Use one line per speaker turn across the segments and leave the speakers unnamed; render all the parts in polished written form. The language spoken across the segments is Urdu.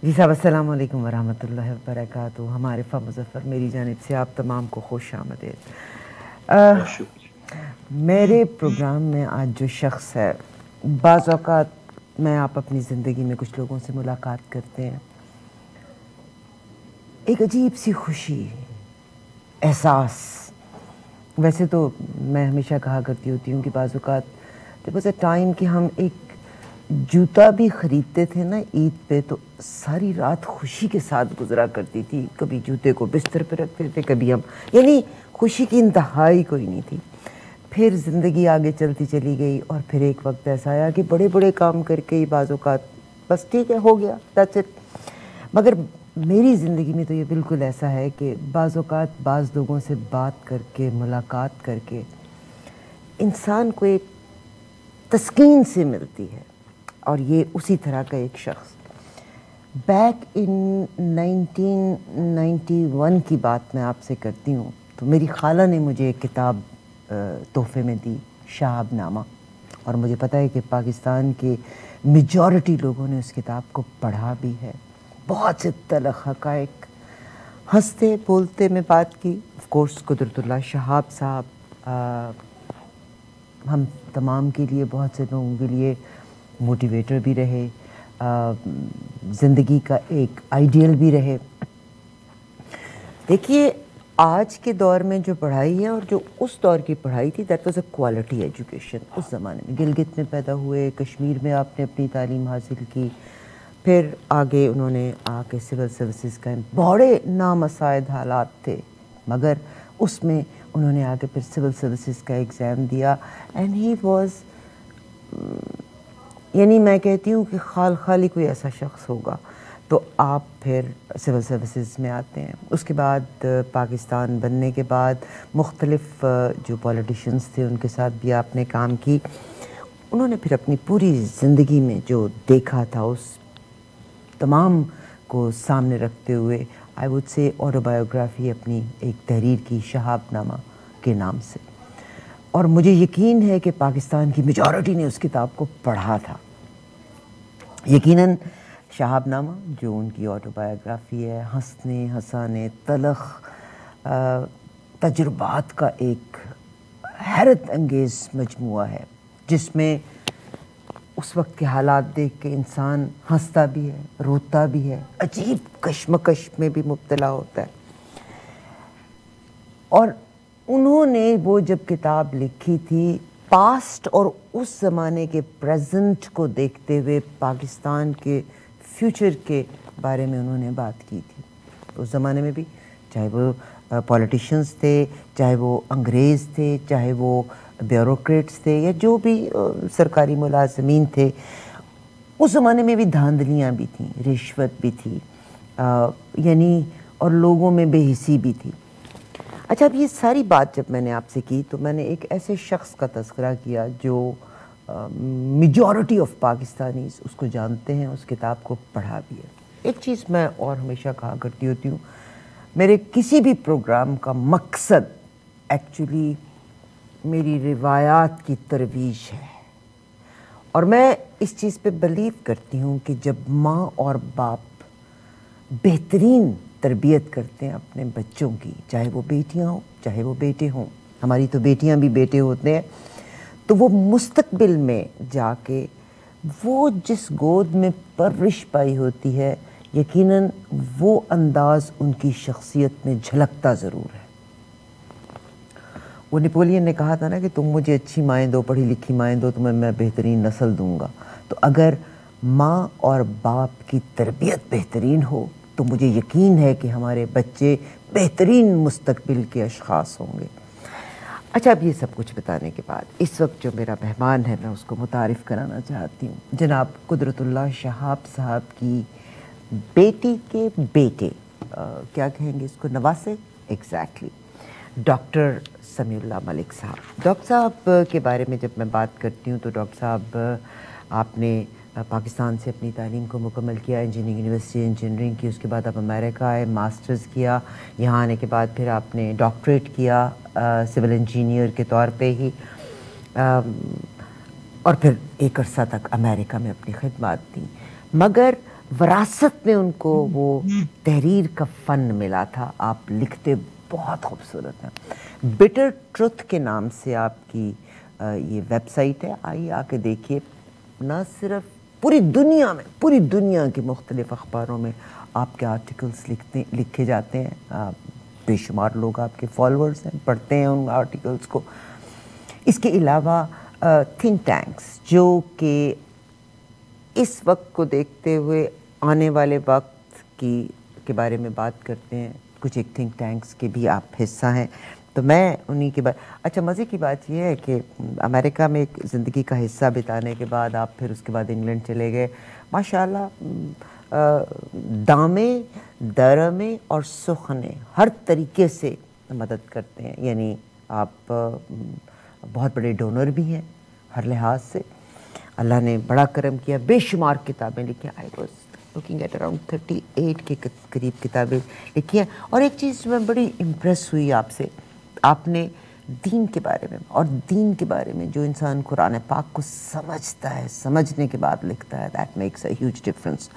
جی صاحب السلام علیکم ورحمۃ اللہ وبرکاتہ. ہمارے مظفر میری جانب سے آپ تمام کو خوش آمدید.
بہت شکریہ.
میرے پروگرام میں آج جو شخص ہے، بعض اوقات میں آپ اپنی زندگی میں کچھ لوگوں سے ملاقات کرتے ہیں، ایک عجیب سی خوشی، احساس. ویسے تو میں ہمیشہ کہا کرتی ہوتی ہوں کہ بعض اوقات دیر واز اے ٹائم کہ ہم ایک جوتا بھی خریدتے تھے نا عید پہ تو ساری رات خوشی کے ساتھ گزرا کرتی تھی. کبھی جوتے کو بستر پہ رکھتے تھے، کبھی ہم، یعنی خوشی کی انتہائی کوئی نہیں تھی. پھر زندگی آگے چلتی چلی گئی اور پھر ایک وقت ایسا آیا کہ بڑے بڑے کام کر کے ہی بعض اوقات بس ٹھیک ہے، ہو گیا، دیٹس اٹ. مگر میری زندگی میں تو یہ بالکل ایسا ہے کہ بعض اوقات بعض لوگوں سے بات کر کے، ملاقات کر کے انسان کو ایک تسکین سے ملتی ہے. اور یہ اسی طرح کا ایک شخص. بیک ان 1991 کی بات میں آپ سے کرتی ہوں تو میری خالہ نے مجھے ایک کتاب تحفے میں دی، شہاب نامہ. اور مجھے پتہ ہے کہ پاکستان کے میجورٹی لوگوں نے اس کتاب کو پڑھا بھی ہے. بہت سے تلخ حقائق، ہنستے بولتے میں بات کی. آف کورس قدرت اللہ شہاب صاحب ہم تمام کے لیے، بہت سے لوگوں کے لیے موٹیویٹر بھی رہے، زندگی کا ایک آئیڈیل بھی رہے. دیکھیے آج کے دور میں جو پڑھائی ہے اور جو اس دور کی پڑھائی تھی، that was a quality education. اس زمانے میں گلگت میں پیدا ہوئے، کشمیر میں آپ نے اپنی تعلیم حاصل کی، پھر آگے انہوں نے آ کے سول سروسز کا، بڑے نامساعد حالات تھے مگر اس میں انہوں نے آگے پھر سول سروسز کا ایگزام دیا. اینڈ ہی واز، یعنی میں کہتی ہوں کہ خالی کوئی ایسا شخص ہوگا تو آپ پھر سول سروسز میں آتے ہیں. اس کے بعد پاکستان بننے کے بعد مختلف جو پولیٹیشنز تھے ان کے ساتھ بھی آپ نے کام کی. انہوں نے پھر اپنی پوری زندگی میں جو دیکھا تھا اس تمام کو سامنے رکھتے ہوئے آئی وڈ سے آٹوبایوگرافی اپنی ایک تحریر کی، شہاب نامہ کے نام سے. اور مجھے یقین ہے کہ پاکستان کی میجورٹی نے اس کتاب کو پڑھا تھا. یقیناً شہاب نامہ جو ان کی آٹوبایوگرافی ہے، ہنسنے ہنسانے تلخ تجربات کا ایک حیرت انگیز مجموعہ ہے، جس میں اس وقت کے حالات دیکھ کے انسان ہنستا بھی ہے، روتا بھی ہے، عجیب کشمکش میں بھی مبتلا ہوتا ہے. اور انہوں نے وہ جب کتاب لکھی تھی، پاسٹ اور اس زمانے کے پریزنٹ کو دیکھتے ہوئے پاکستان کے فیوچر کے بارے میں انہوں نے بات کی تھی. اس زمانے میں بھی چاہے وہ پولیٹیشنز تھے، چاہے وہ انگریز تھے، چاہے وہ بیوروکریٹس تھے، یا جو بھی سرکاری ملازمین تھے، اس زمانے میں بھی دھاندلیاں بھی تھیں، رشوت بھی تھی، یعنی اور لوگوں میں بے حسی بھی تھی. اچھا، اب یہ ساری بات جب میں نے آپ سے کی تو میں نے ایک ایسے شخص کا تذکرہ کیا جو میجورٹی آف پاکستانیز اس کو جانتے ہیں، اس کتاب کو پڑھا بھی ہے. ایک چیز میں اور ہمیشہ کہا کرتی ہوتی ہوں، میرے کسی بھی پروگرام کا مقصد ایکچولی میری روایات کی ترویج ہے. اور میں اس چیز پہ بلیو کرتی ہوں کہ جب ماں اور باپ بہترین تربیت کرتے ہیں اپنے بچوں کی، چاہے وہ بیٹیاں ہوں چاہے وہ بیٹے ہوں، ہماری تو بیٹیاں بھی بیٹے ہوتے ہیں، تو وہ مستقبل میں جا کے وہ جس گود میں پرورش پائی ہوتی ہے، یقیناً وہ انداز ان کی شخصیت میں جھلکتا ضرور ہے. وہ نیپولین نے کہا تھا نا کہ تم مجھے اچھی مائیں دو، پڑھی لکھی مائیں دو، تمہیں میں بہترین نسل دوں گا. تو اگر ماں اور باپ کی تربیت بہترین ہو تو مجھے یقین ہے کہ ہمارے بچے بہترین مستقبل کے اشخاص ہوں گے. اچھا، اب یہ سب کچھ بتانے کے بعد اس وقت جو میرا مہمان ہے میں اس کو متعارف کرانا چاہتی ہوں. جناب قدرت اللہ شہاب صاحب کی بیٹی کے بیٹے، کیا کہیں گے اس کو، نواسے، ایگزیکٹلی، ڈاکٹر سمیع اللہ ملک صاحب. ڈاکٹر صاحب کے بارے میں جب میں بات کرتی ہوں تو ڈاکٹر صاحب آپ نے پاکستان سے اپنی تعلیم کو مکمل کیا، انجینئرنگ یونیورسٹی انجینئرنگ کی، اس کے بعد آپ امریکہ آئے، ماسٹرز کیا، یہاں آنے کے بعد پھر آپ نے ڈاکٹریٹ کیا سول انجینئر کے طور پہ ہی، اور پھر ایک عرصہ تک امریکہ میں اپنی خدمات دیں. مگر وراثت میں ان کو وہ تحریر کا فن ملا تھا. آپ لکھتے بہت خوبصورت ہیں. بٹر ٹروتھ کے نام سے آپ کی یہ ویب سائٹ ہے, آئیے آ کے دیکھیے. نہ صرف پوری دنیا کے مختلف اخباروں میں آپ کے آرٹیکلس لکھے جاتے ہیں. بے شمار لوگ آپ کے فالورز ہیں, پڑھتے ہیں ان آرٹیکلس کو. اس کے علاوہ تھنک ٹینکس جو کہ اس وقت کو دیکھتے ہوئے آنے والے وقت کے بارے میں بات کرتے ہیں, کچھ ایک تھنک ٹینکس کے بھی آپ حصہ ہیں. تو میں انہی کے اچھا مزے کی بات یہ ہے کہ امریکہ میں ایک زندگی کا حصہ بتانے کے بعد آپ پھر اس کے بعد انگلینڈ چلے گئے. ماشاءاللہ دامیں درمیں اور سخنیں ہر طریقے سے مدد کرتے ہیں. یعنی آپ بہت بڑے ڈونر بھی ہیں ہر لحاظ سے. اللہ نے بڑا کرم کیا, بے شمار کتابیں لکھی. I was looking at around 38 کے قریب کتابیں لکھی ہیں. اور ایک چیز میں بڑی امپریس ہوئی آپ سے, آپ نے دین کے بارے میں اور دین کے بارے میں جو انسان قرآن پاک کو سمجھتا ہے, سمجھنے کے بعد لکھتا ہے, that makes a huge difference.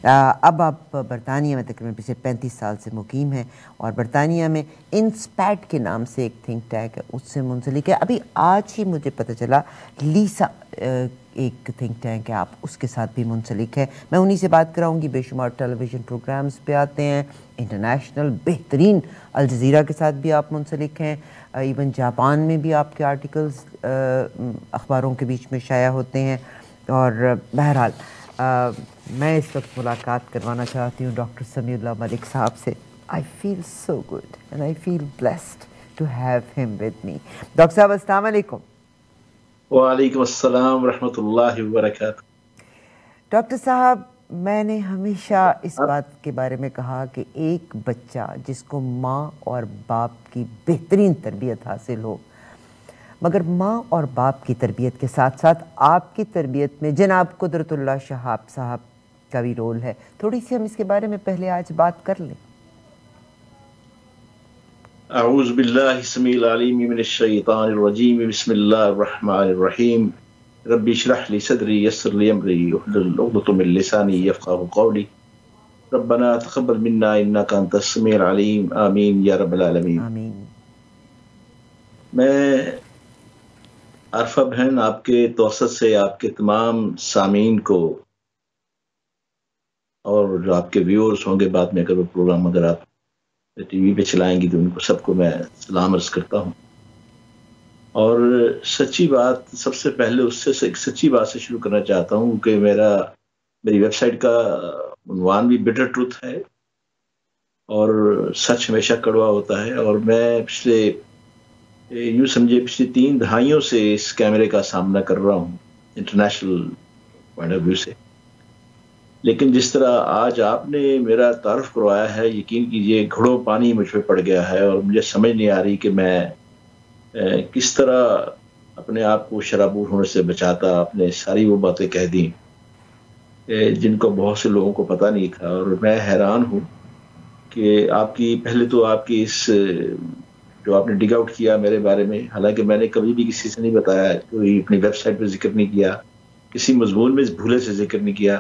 اب آپ برطانیہ میں تقریباً پچھلے 35 سال سے مقیم ہیں, اور برطانیہ میں انسپیٹ کے نام سے ایک تھنک ٹینک ہے, اس سے منسلک ہے. ابھی آج ہی مجھے پتہ چلا لیسا ایک تھنک ٹینک ہے, آپ اس کے ساتھ بھی منسلک ہے. میں انہی سے بات کراؤں گی. بے شمار ٹیلی ویژن پروگرامز پہ آتے ہیں, انٹرنیشنل بہترین الجزیرہ کے ساتھ بھی آپ منسلک ہیں. ایون جاپان میں بھی آپ کے آرٹیکلز اخباروں کے بیچ میں شائع ہوتے ہیں. اور بہرحال میں اس وقت ملاقات کروانا چاہتی ہوں ڈاکٹر سمیع اللہ ملک صاحب سے. I feel so good and I feel blessed to have him with me. Doctor صاحب السلام علیکم.
وعلیکم السلام ورحمۃ اللہ وبرکاتہ.
ڈاکٹر صاحب, میں نے ہمیشہ اس بات کے بارے میں کہا کہ ایک بچہ جس کو ماں اور باپ کی بہترین تربیت حاصل ہو, مگر ماں اور باپ کی تربیت کے ساتھ ساتھ آپ کی تربیت میں جناب قدرت اللہ شہاب صاحب کا بھی رول ہے. تھوڑی سی ہم اس کے بارے میں پہلے آج بات کر لیں.
اعوذ باللہ السمیع العلیم من الشیطان الرجیم. بسم اللہ الرحمن الرحیم. رب اشرح لی صدری یسر لی امری واحلل عقدۃ من لسانی یفقہوا قولی. ربنا تقبل منا انک انت السمیع العلیم. آمین یا رب العالمین.
آمین.
میں عارفہ بہن آپ کے توسط سے آپ کے تمام سامعین کو اور جو آپ کے ویورز ہوں گے بعد میں اگر وہ پروگرام اگر آپ ٹی وی پہ چلائیں گی تو ان کو سب کو میں سلام عرض کرتا ہوں. اور سچی بات سب سے پہلے اس سے ایک سچی بات سے شروع کرنا چاہتا ہوں کہ میری ویب سائٹ کا عنوان بھی بٹر ٹروتھ ہے, اور سچ ہمیشہ کڑوا ہوتا ہے. اور میں یوں سمجھے پچھلی 3 دہائیوں سے اس کیمرے کا سامنا کر رہا ہوں انٹرنیشنل پوائنٹ آف ویو سے. لیکن جس طرح آج آپ نے میرا تعارف کروایا ہے, یقین کیجئے گھڑوں پانی مجھ پہ پڑ گیا ہے, اور مجھے سمجھ نہیں آ رہی کہ میں کس طرح اپنے آپ کو شرابور ہونے سے بچاتا. آپ نے ساری وہ باتیں کہہ دیں جن کو بہت سے لوگوں کو پتہ نہیں تھا. اور میں حیران ہوں کہ آپ کی پہلے تو آپ کی اس جو آپ نے ڈگ آؤٹ کیا میرے بارے میں, حالانکہ میں نے کبھی بھی کسی سے نہیں بتایا, کوئی اپنی ویب سائٹ پہ ذکر نہیں کیا, کسی مضمون میں بھولے سے ذکر نہیں کیا.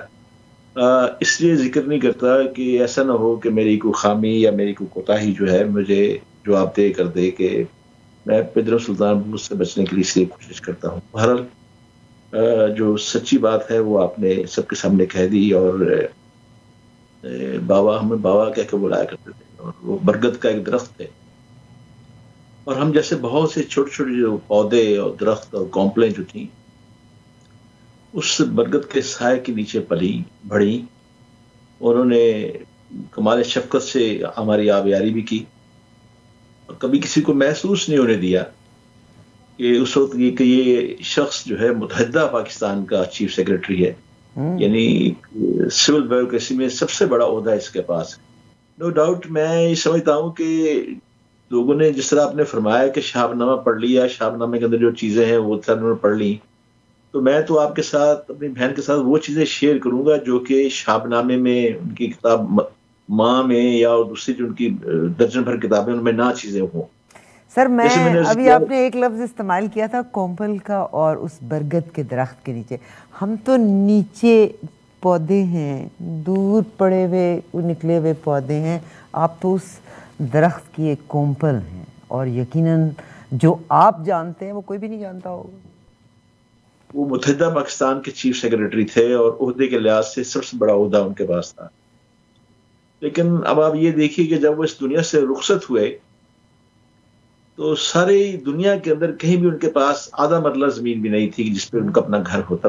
اس لیے ذکر نہیں کرتا کہ ایسا نہ ہو کہ میری کوئی خامی یا میری کوئی کوتاہی جو ہے مجھے جواب دے کر دے, کہ میں پدرم سلطان مجھ سے بچنے کے لیے اس لیے کوشش کرتا ہوں. بہرحال جو سچی بات ہے وہ آپ نے سب کے سامنے کہہ دی. اور بابا, ہمیں بابا کہہ کے بلایا کرتے تھے, اور وہ برگد کا ایک درخت ہے, اور ہم جیسے بہت سے چھوٹے چھوٹے جو پودے اور درخت اور کونپلیں جو تھیں اس برگد کے سائے کے نیچے پلی بڑھی. انہوں نے کمال شفقت سے ہماری آبیاری بھی کی, اور کبھی کسی کو محسوس نہیں ہونے دیا کہ اس وقت یہ شخص جو ہے متحدہ پاکستان کا چیف سیکرٹری ہے. یعنی سول بیوروکریسی میں سب سے بڑا عہدہ اس کے پاس ہے. نو ڈاؤٹ میں یہ سمجھتا ہوں کہ لوگوں نے جس طرح آپ نے فرمایا کہ شہاب نامہ پڑھ لیا, شہاب نامے کے اندر جو چیزیں ہیں وہ انہوں نے پڑھ لی, تو میں تو آپ کے ساتھ اپنی بہن کے ساتھ وہ چیزیں شیئر کروں گا جو کہ شہاب نامے میں ان کی کتاب ماں میں یا دوسری جو ان کی درجن بھر کتابیں ان میں نہ چیزیں ہوں.
سر میں ابھی آپ نے ایک لفظ استعمال کیا تھا کومپل کا, اور اس برگد کے درخت کے نیچے. ہم تو نیچے پودے ہیں, دور پڑے ہوئے نکلے ہوئے پودے ہیں, آپ تو اس درخت کی ایک کومپل ہیں, اور یقیناً جو آپ جانتے ہیں وہ کوئی بھی نہیں جانتا ہوگا.
وہ متحدہ پاکستان کے چیف سیکرٹری تھے اور عہدے کے لحاظ سے سب سے بڑا عہدہ ان کے پاس تھا. لیکن اب آپ یہ دیکھیے کہ جب وہ اس دنیا سے رخصت ہوئے تو ساری دنیا کے اندر کہیں بھی ان کے پاس آدھا مرلہ زمین بھی نہیں تھی جس پہ ان کا اپنا گھر ہوتا.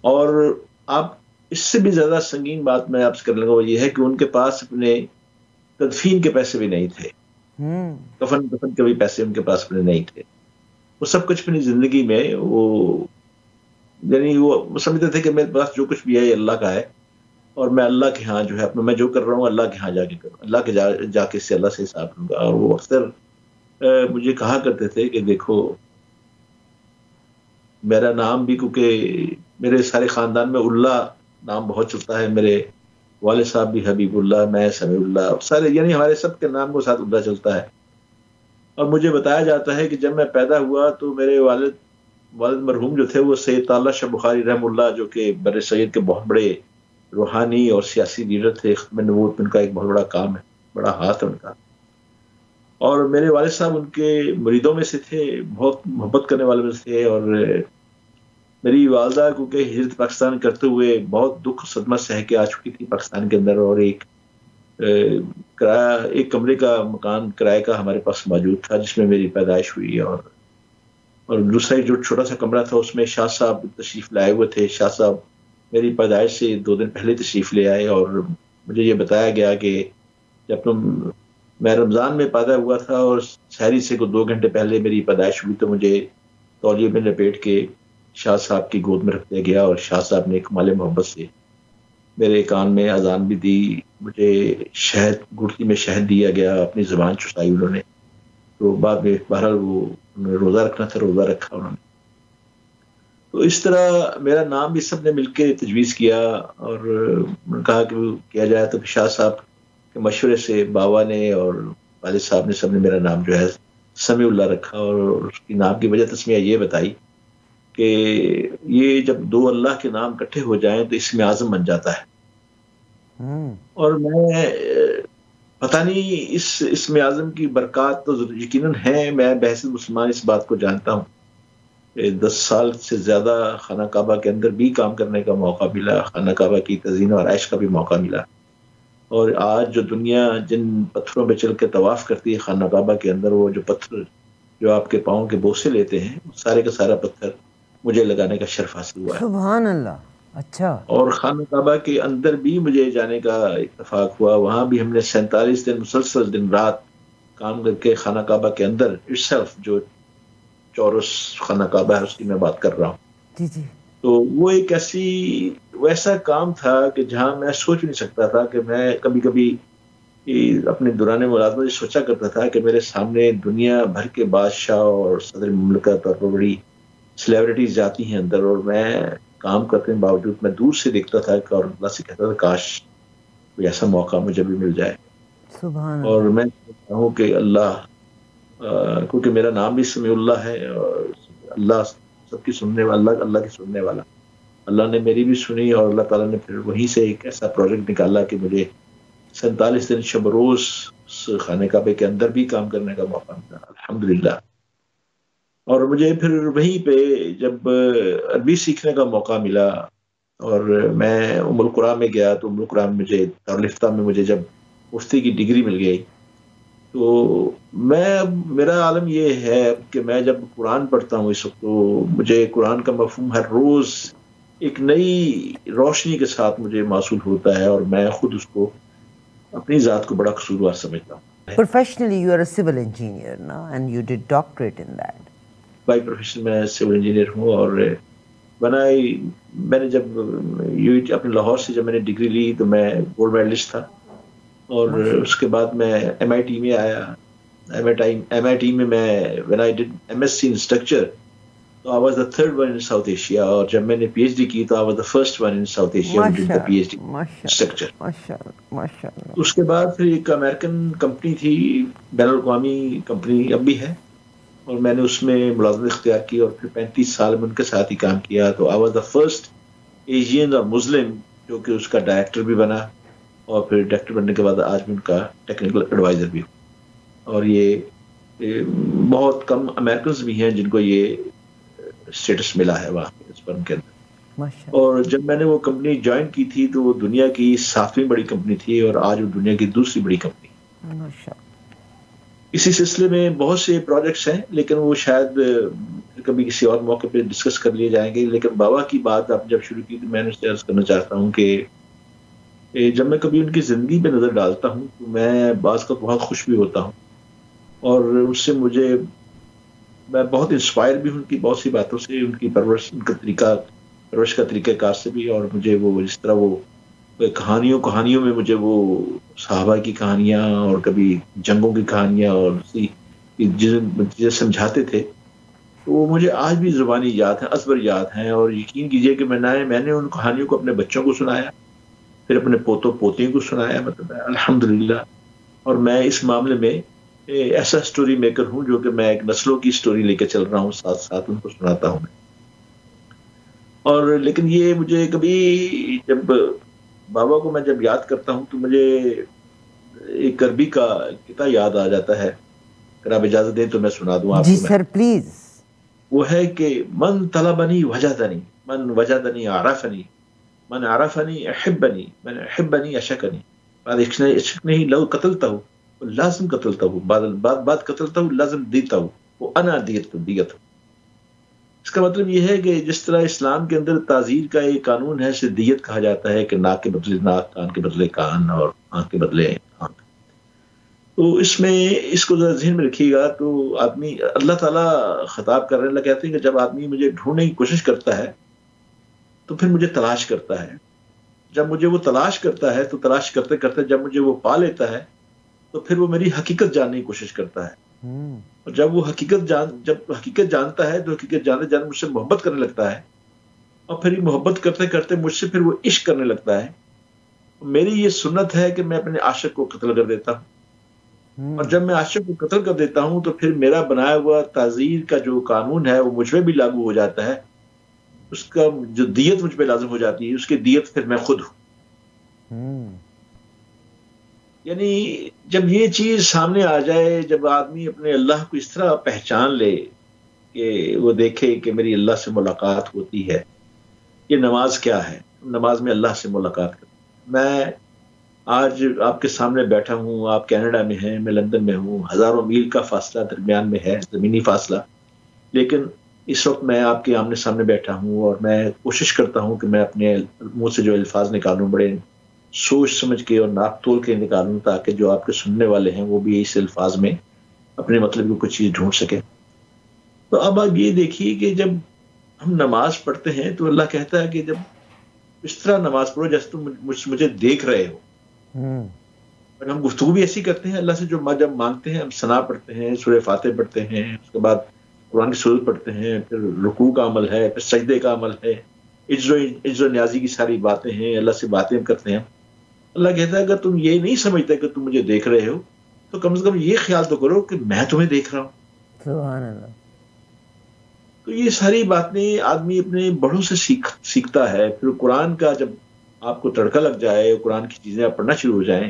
اور آپ اس سے بھی زیادہ سنگین بات میں آپ سے کرنے لگا وہ یہ ہے کہ ان کے پاس اپنے تدفین کے پیسے بھی نہیں تھے, کفن کے بھی پیسے ان کے پاس اپنے نہیں تھے. وہ سب کچھ اپنی زندگی میں وہ یعنی وہ سمجھتے تھے کہ میرے پاس جو کچھ بھی ہے یہ اللہ کا ہے, اور میں اللہ کے ہاں جو ہے اپنا میں جو کر رہا ہوں اللہ کے ہاں جا کے کروں, اللہ کے جا کے اس سے اللہ سے حساب لوں گا. اور وہ اکثر مجھے کہا کرتے تھے کہ دیکھو میرا نام بھی, کیونکہ میرے سارے خاندان میں اللہ نام بہت چلتا ہے, میرے والد صاحب بھی حبیب اللہ, میں سمیع اللہ, سارے یعنی ہمارے سب کے نام کے ساتھ اللہ چلتا ہے. اور مجھے بتایا جاتا ہے کہ جب میں پیدا ہوا تو میرے والد مرحوم جو تھے وہ سید طاللہ شاہ بخاری رحم اللہ, جو کہ بر صغیر کے بہت بڑے روحانی اور سیاسی لیڈر تھے, ختم نبوت ان کا ایک بہت بڑا کام ہے, بڑا ہاتھ ہے ان کا. اور میرے والد صاحب ان کے مریدوں میں سے تھے, بہت محبت کرنے والے میں سے تھے. اور میری والدہ کیونکہ ہجرت پاکستان کرتے ہوئے بہت دکھ صدمہ سہ کے آ چکی تھی پاکستان کے اندر, اور ایک کمرے کا مکان کرائے کا ہمارے پاس موجود تھا جس میں میری پیدائش ہوئی. اور دوسرا جو چھوٹا سا کمرہ تھا اس میں شاہ صاحب تشریف لائے ہوئے تھے. شاہ صاحب میری پیدائش سے 2 دن پہلے تشریف لے آئے, اور مجھے یہ بتایا گیا کہ جب میں رمضان میں پیدا ہوا تھا اور سحری سے 2 گھنٹے پہلے میری پیدائش ہوئی تو مجھے تولیے میں لپیٹ کے شاہ صاحب کی گود میں رکھ دیا گیا, اور شاہ صاحب نے کمال محبت سے میرے کان میں اذان بھی دی, مجھے گڑتی میں شہد دیا گیا, اپنی زبان چسائی انہوں نے. تو بعد میں بہرحال وہ روزہ رکھنا تھا, روزہ رکھا انہوں نے. تو اس طرح میرا نام بھی سب نے مل کے تجویز کیا, اور کہا کہ وہ کیا جائے. تو شاہ صاحب کے مشورے سے بابا نے اور والد صاحب نے سب نے میرا نام جو ہے سمیع اللہ رکھا, اور اس کی نام کی وجہ تسمیہ یہ بتائی کہ یہ جب 2 اللہ کے نام اکٹھے ہو جائیں تو اسم اعظم بن جاتا ہے. اور میں پتہ نہیں اس اسم اعظم کی برکات تو یقیناً ہیں, میں بحیثیت مسلمان اس بات کو جانتا ہوں. 10 سال سے زیادہ خانہ کعبہ کے اندر بھی کام کرنے کا موقع ملا, خانہ کعبہ کی تزئین و آرائش کا بھی موقع ملا. اور آج جو دنیا جن پتھروں پہ چل کے طواف کرتی ہے خانہ کعبہ کے اندر, وہ جو پتھر جو آپ کے پاؤں کے بوسے لیتے ہیں, سارے کا سارا پتھر مجھے لگانے کا شرف حاصل ہوا ہے.
سبحان اللہ. اچھا. اور
خانہ کعبہ کے اندر بھی مجھے جانے کا اتفاق ہوا, وہاں بھی ہم نے 47 دن مسلسل دن رات کام کر کے خانہ کعبہ کے اندر itself جو چورس خانہ کعبہ ہے اس کی میں بات کر رہا ہوں.
جی جی.
تو وہ ایک ویسا کام تھا کہ جہاں میں سوچ نہیں سکتا تھا کہ میں کبھی کبھی اپنے دوران ملازمت سوچا کرتا تھا کہ میرے سامنے دنیا بھر کے بادشاہ اور صدر مملکت اور بڑی سیلیبریٹیز جاتی ہیں اندر, اور میں کام کرنے کے باوجود میں دور سے دیکھتا تھا اور اللہ سے کہتا تھا کاش کوئی ایسا موقع مجھے بھی مل جائے.
سبحان.
اور میں چاہتا ہوں کہ اللہ کیونکہ میرا نام بھی سمیع اللہ ہے, اور اللہ سب کی سننے والا, اللہ کی سننے والا, اللہ نے میری بھی سنی, اور اللہ تعالیٰ نے پھر وہیں سے ایک ایسا پروجیکٹ نکالا کہ مجھے 47 دن شب روز خانہ کعبے کے اندر بھی کام کرنے کا موقع ملا الحمدللہ. اور مجھے پھر وہیں پہ جب عربی سیکھنے کا موقع ملا اور میں ام القرآن میں گیا تو ام القرآن مجھے دارالفتہ میں مجھے جب مفتی کی ڈگری مل گئی تو میرا عالم یہ ہے کہ میں جب قرآن پڑھتا ہوں اس وقت تو مجھے قرآن کا مفہوم ہر روز ایک نئی روشنی کے ساتھ مجھے محصول ہوتا ہے, اور میں خود اس کو اپنی ذات کو بڑا قصوروار سمجھتا ہوں.
Professionally you are a civil engineer now and you did doctorate in that.
By profession میں سول انجینئر ہوں, اور میں نے جب اپنے لاہور سے جب میں نے ڈگری لی تو میں گولڈ میڈلسٹ تھا, اور اس کے بعد میں MIT میں آیا. MIT میں when I did MSc in structure تو I was the third one in South Asia, اور جب میں نے PhD کی تو I was the first one in South Asia who did the PhD in structure. ماشاءاللہ. اس کے بعد پھر ایک امریکن کمپنی تھی, بین الاقوامی کمپنی اب بھی ہے, اور میں نے اس میں ملازمت اختیار کی اور پھر 35 سال میں ان کے ساتھ ہی کام کیا. تو I was the first Asian اور مسلم، جو کہ اس کا ڈائریکٹر بھی بنا، اور پھر ڈائریکٹر بننے کے بعد آج بھی ان کا ٹیکنیکل ایڈوائزر بھی ہوں. اور یہ بہت کم امریکنز بھی ہیں جن کو یہ اسٹیٹس ملا ہے وہاں پہ اس فرم کے اندر. اور جب میں نے وہ کمپنی جوائن کی تھی تو وہ دنیا کی 7ویں بڑی کمپنی تھی، اور آج وہ دنیا کی 2ری بڑی کمپنی. اسی سلسلے میں بہت سے پروجیکٹس ہیں، لیکن وہ شاید کبھی کسی اور موقع پہ ڈسکس کر لیے جائیں گے. لیکن بابا کی بات آپ جب شروع کی تو میں نے اس سے عرض کرنا چاہتا ہوں کہ جب میں کبھی ان کی زندگی پہ نظر ڈالتا ہوں تو میں بعض کا بہت خوش بھی ہوتا ہوں، اور اس سے میں بہت انسپائر بھی ہوں ان کی بہت سی باتوں سے، ان کی پرورش کا طریقہ کار سے بھی. اور مجھے وہ جس طرح وہ کہانیوں میں مجھے وہ صحابہ کی کہانیاں اور کبھی جنگوں کی کہانیاں اور جسے سمجھاتے تھے، تو وہ مجھے آج بھی زبانی یاد ہیں، ازبر یاد ہیں. اور یقین کیجئے کہ میں نے ان کہانیوں کو اپنے بچوں کو سنایا، پھر اپنے پوتوں پوتیوں کو سنایا. مطلب الحمدللہ. اور میں اس معاملے میں ایسا سٹوری میکر ہوں جو کہ میں ایک نسلوں کی سٹوری لے کے چل رہا ہوں، ساتھ ساتھ ان کو سناتا ہوں. اور لیکن یہ مجھے کبھی جب بابا کو میں جب یاد کرتا ہوں تو مجھے ایک کربی کا قطعہ یاد آ جاتا ہے. اگر آپ اجازت دیں تو میں سنا دوں آپ کو.
جی سر پلیز. وہ
ہے کہ من طلبنی وجدنی، من وجدنی عرفنی، من عرفنی احبنی، من احبنی اشکنی. عشق نہیں لو قتلتا ہوں لازم قتلتا ہوں، بعد قتلتا ہوں لازم دیتا ہوں، وہ انا دیت ہوں. اس کا مطلب یہ ہے کہ جس طرح اسلام کے اندر تعزیر کا ایک قانون ہے، اسے دیت کہا جاتا ہے کہ ناک کے بدلے ناک، کان کے بدلے کان، اور آنکھ کے بدلے آنکھ. تو اس میں اس کو ذرا ذہن میں رکھیے گا. تو آدمی اللہ تعالیٰ خطاب کر رہے ہیں، اللہ کہتے ہیں کہ جب آدمی مجھے ڈھونڈنے کی کوشش کرتا ہے تو پھر مجھے تلاش کرتا ہے. جب مجھے وہ تلاش کرتا ہے تو تلاش کرتے کرتے جب مجھے وہ پا لیتا ہے تو پھر وہ میری حقیقت جاننے کی کوشش کرتا ہے. اور جب وہ حقیقت جانتا ہے تو حقیقت جانتے جانتے مجھ سے محبت کرنے لگتا ہے، اور پھر یہ محبت کرتے کرتے مجھ سے پھر وہ عشق کرنے لگتا ہے. میری یہ سنت ہے کہ میں اپنے عاشق کو قتل کر دیتا ہوں، اور جب میں عاشق کو قتل کر دیتا ہوں تو پھر میرا بنایا ہوا تعزیر کا جو قانون ہے وہ مجھ پہ بھی لاگو ہو جاتا ہے. اس کا جو دیت مجھ پہ لازم ہو جاتی ہے، اس کی دیت پھر میں خود ہوں. یعنی جب یہ چیز سامنے آ جائے، جب آدمی اپنے اللہ کو اس طرح پہچان لے کہ وہ دیکھے کہ میری اللہ سے ملاقات ہوتی ہے. یہ نماز کیا ہے؟ نماز میں اللہ سے ملاقات کرتا ہوں. میں آج آپ کے سامنے بیٹھا ہوں، آپ کینیڈا میں ہیں، میں لندن میں ہوں، ہزاروں میل کا فاصلہ درمیان میں ہے، زمینی فاصلہ، لیکن اس وقت میں آپ کے آمنے سامنے بیٹھا ہوں. اور میں کوشش کرتا ہوں کہ میں اپنے منہ سے جو الفاظ نکالوں بڑے سوچ سمجھ کے اور ناپ تول کے نکالوں، تاکہ جو آپ کے سننے والے ہیں وہ بھی اس الفاظ میں اپنے مطلب کی کوئی چیز ڈھونڈ سکے. تو اب آپ یہ دیکھیے کہ جب ہم نماز پڑھتے ہیں تو اللہ کہتا ہے کہ جب اس طرح نماز پڑھو جیسے تم مجھے دیکھ رہے ہو. اور ہم گفتگو بھی ایسی کرتے ہیں اللہ سے، جو جب مانگتے ہیں ہم ثنا پڑھتے ہیں، سورہ فاتح پڑھتے ہیں، اس کے بعد قرآن کی سورت پڑھتے ہیں، پھر رکوع کا عمل ہے، پھر سجدے کا عمل ہے، عجز و نیازی کی ساری باتیں ہیں، اللہ سے باتیں کرتے ہیں. اللہ کہتا ہے اگر تم یہ نہیں سمجھتے کہ تم مجھے دیکھ رہے ہو تو کم سے کم یہ خیال تو کرو کہ میں تمہیں دیکھ رہا ہوں.
سبحان اللہ.
تو یہ ساری باتیں آدمی اپنے بڑوں سے سیکھتا ہے. پھر قرآن کا جب آپ کو تڑکا لگ جائے، قرآن کی چیزیں آپ پڑھنا شروع ہو جائیں،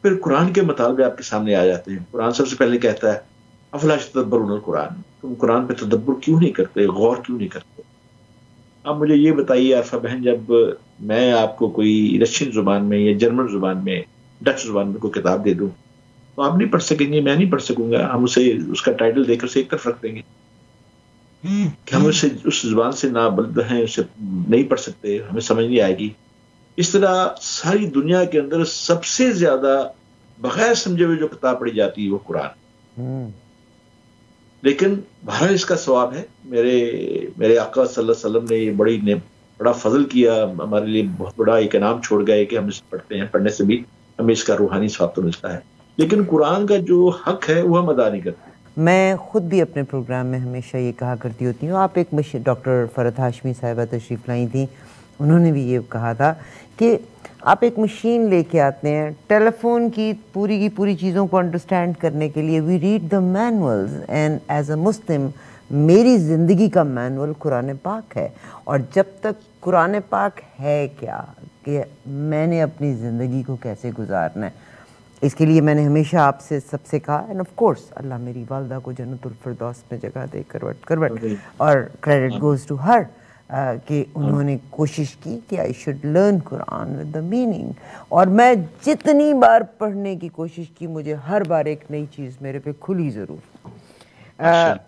پھر قرآن کے مطالبے آپ کے سامنے آ جاتے ہیں. قرآن سب سے پہلے کہتا ہے افلا یتدبرون القرآن، تم قرآن پہ تدبر کیوں نہیں کرتے، غور کیوں نہیں کرتے. اب مجھے یہ بتائیے عارفہ بہن، جب میں آپ کو کوئی رشین زبان میں یا جرمن زبان میں، ڈچ زبان میں کوئی کتاب دے دوں تو آپ نہیں پڑھ سکیں گے، میں نہیں پڑھ سکوں گا. ہم اسے اس کا ٹائٹل دے کر اسے ایک طرف رکھ دیں گے کہ ہم اسے اس زبان سے نابلد ہیں، اسے نہیں پڑھ سکتے، ہمیں سمجھ نہیں آئے گی. اس طرح ساری دنیا کے اندر سب سے زیادہ بغیر سمجھے ہوئے جو کتاب پڑھی جاتی ہے وہ قرآن. لیکن بہرحال اس کا ثواب ہے. میرے آقا صلی اللہ علیہ وسلم نے یہ بڑا فضل کیا ہمارے لیے، بہت بڑا ایک انعام چھوڑ گئے کہ ہم اسے پڑھتے ہیں. پڑھنے سے بھی ہمیں اس کا روحانی ثواب تو ملتا ہے، لیکن قرآن کا جو حق ہے وہ ہم ادا نہیں کرتے.
میں خود بھی اپنے پروگرام میں ہمیشہ یہ کہا کرتی ہوتی ہوں. آپ ایک ڈاکٹر فرحت ہاشمی صاحبہ تشریف لائی تھیں، انہوں نے بھی یہ کہا تھا کہ آپ ایک مشین لے کے آتے ہیں ٹیلی فون کی پوری چیزوں کو انڈرسٹینڈ کرنے کے لیے. We read the manuals, and as a Muslim میری زندگی کا مینول قرآن پاک ہے، اور جب تک قرآن پاک ہے کیا کہ میں نے اپنی زندگی کو کیسے گزارنا ہے، اس کے لیے میں نے ہمیشہ آپ سے سب سے کہا، اینڈ آف کورس اللہ میری والدہ کو جنت الفردوس میں جگہ دے کروٹ اور کریڈٹ گوز ٹو ہر، کہ انہوں نے کوشش کی کہ I should learn Quran with the meaning, اور میں جتنی بار پڑھنے کی کوشش کی مجھے ہر بار ایک نئی چیز میرے پہ کھلی ضرور۔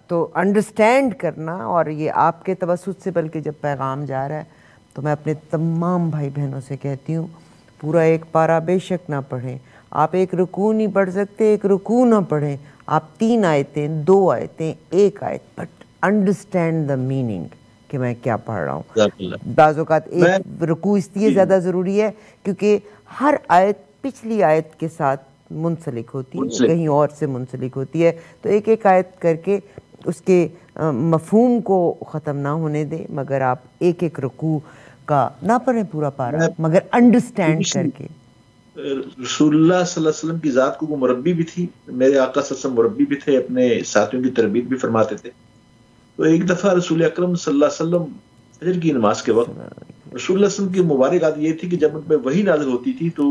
تو انڈرسٹینڈ کرنا، اور یہ آپ کے توسط سے بلکہ جب پیغام جا رہا ہے تو میں اپنے تمام بھائی بہنوں سے کہتی ہوں پورا ایک پارہ بے شک نہ پڑھیں، آپ ایک رکوع نہیں پڑھ سکتے، ایک رکوع نہ پڑھیں، آپ 3 آیتیں 2 آیتیں 1 آیت، بٹ انڈرسٹینڈ دا میننگ کہ میں کیا پڑھ رہا ہوں۔ بعض اوقات ایک رکوع اس لیے زیادہ ضروری ہے کیونکہ ہر آیت پچھلی آیت کے ساتھ منسلک ہوتی ہے، کہیں اور سے منسلک ہوتی ہے، تو ایک ایک آیت کر کے اس کے مفہوم کو ختم نہ ہونے دیں، مگر آپ ایک ایک رکوع کا نہ پڑھیں پورا پارہ، مگر انڈرسٹینڈ کر کے۔
رسول اللہ صلی اللہ علیہ وسلم کی ذات کو وہ مربی بھی تھی، میرے آقا صلی اللہ علیہ وسلم مربی بھی تھے، اپنے ساتھیوں کی تربیت بھی فرماتے تھے۔ تو ایک دفعہ رسول اکرم صلی اللہ علیہ وسلم فجر کی نماز کے وقت رسول اللہ صلی اللہ علیہ وسلم کی مبارک عادت یہ تھی کہ جب ان پہ وحی نازل ہوتی تھی تو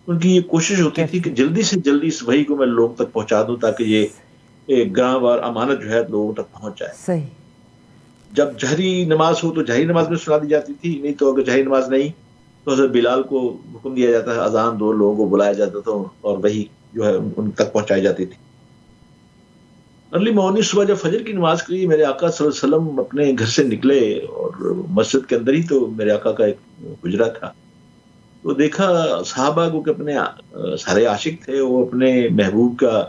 ان کی یہ کوشش ہوتی تھی کہ جلدی سے جلدی اس وحی کو میں لوگوں تک پہنچا دوں تاکہ یہ گراں وار امانت جو ہے لوگوں تک پہنچ جائے۔
صحیح۔
جب جہری نماز ہو تو جہری نماز میں سنا دی جاتی تھی، نہیں تو اگر جہری نماز نہیں تو حضرت بلال کو حکم دیا جاتا ہے، اذان دو، لوگوں کو بلایا جاتا تھا اور وہی جو ہے ان تک پہنچائی جاتی تھی۔ ارلی مارننگ صبح جب فجر کی نماز کے لیے میرے آقا صلی اللہ علیہ وسلم اپنے گھر سے نکلے اور مسجد کے اندر ہی تو میرے آقا کا ایک حجرہ تھا، تو دیکھا صحابہ کو کہ اپنے سارے عاشق تھے، وہ اپنے محبوب کا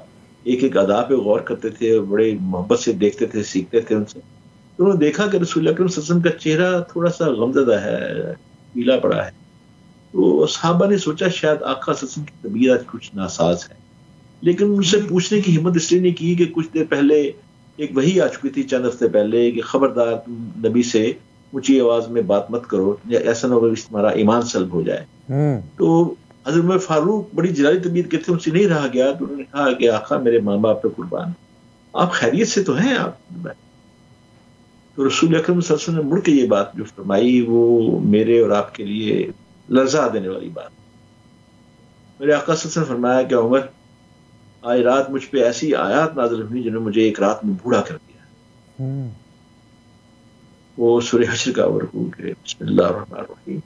ایک ایک ادا پہ غور کرتے تھے، بڑے محبت سے دیکھتے تھے، سیکھتے تھے ان سے۔ تو انہوں نے دیکھا کہ رسول اللہ صلی اللہ علیہ وسلم کا چہرہ تھوڑا سا غمزدہ ہے، پیلا پڑا ہے۔ تو صحابہ نے سوچا شاید آقا صلی اللہ علیہ وسلم کی طبیعت کچھ ناساز ہے، لیکن ان سے پوچھنے کی ہمت اس لیے نہیں کی کہ کچھ دیر پہلے ایک وحی آ چکی تھی چند ہفتے پہلے کہ خبردار تم نبی سے اونچی آواز میں بات مت کرو، ایسا نہ ہو کہ تمہارا ایمان سلب ہو جائے۔ تو حضرت عمر فاروق بڑی جلالی طبیعت کے تھے، ان سے نہیں رہا گیا، تو انہوں نے کہا کہ آقا میرے ماں باپ پہ قربان، آپ خیریت سے تو ہیں آپ؟ تو رسول اکرم صلی اللہ علیہ وسلم نے مڑ کے یہ بات جو فرمائی وہ میرے اور آپ کے لیے لرزا دینے والی بات۔ میرے آقا صلی اللہ علیہ وسلم نے فرمایا کہ عمر آج رات مجھ پہ ایسی آیات نازل ہوئی جنہوں نے مجھے ایک رات میں بوڑھا کر دیا۔ وہ سورہ حشر کا رکوع ہے، بسم اللہ الرحمن الرحیم،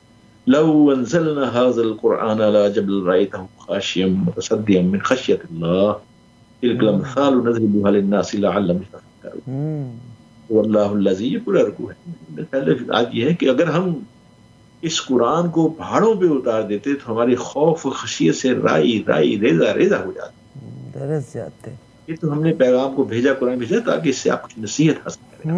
لو انزلنا هذا القرآن على جبل رأيته خاشعا متصدعا من خشية الله تلك الأمثال نضربها للناس لعلهم يتفكرون۔ واللہ الذی، یہ پورا رکوع ہے۔ پہلے آج یہ ہے کہ اگر ہم اس قرآن کو پہاڑوں پہ اتار دیتے تو ہماری خوف و خشیت سے رائی رائی ریزہ ریزہ ہو جاتی،
درس جاتے۔
یہ تو ہم نے پیغام کو بھیجا، قرآن بھیجا تاکہ اس سے آپ کچھ نصیحت حاصل کریں۔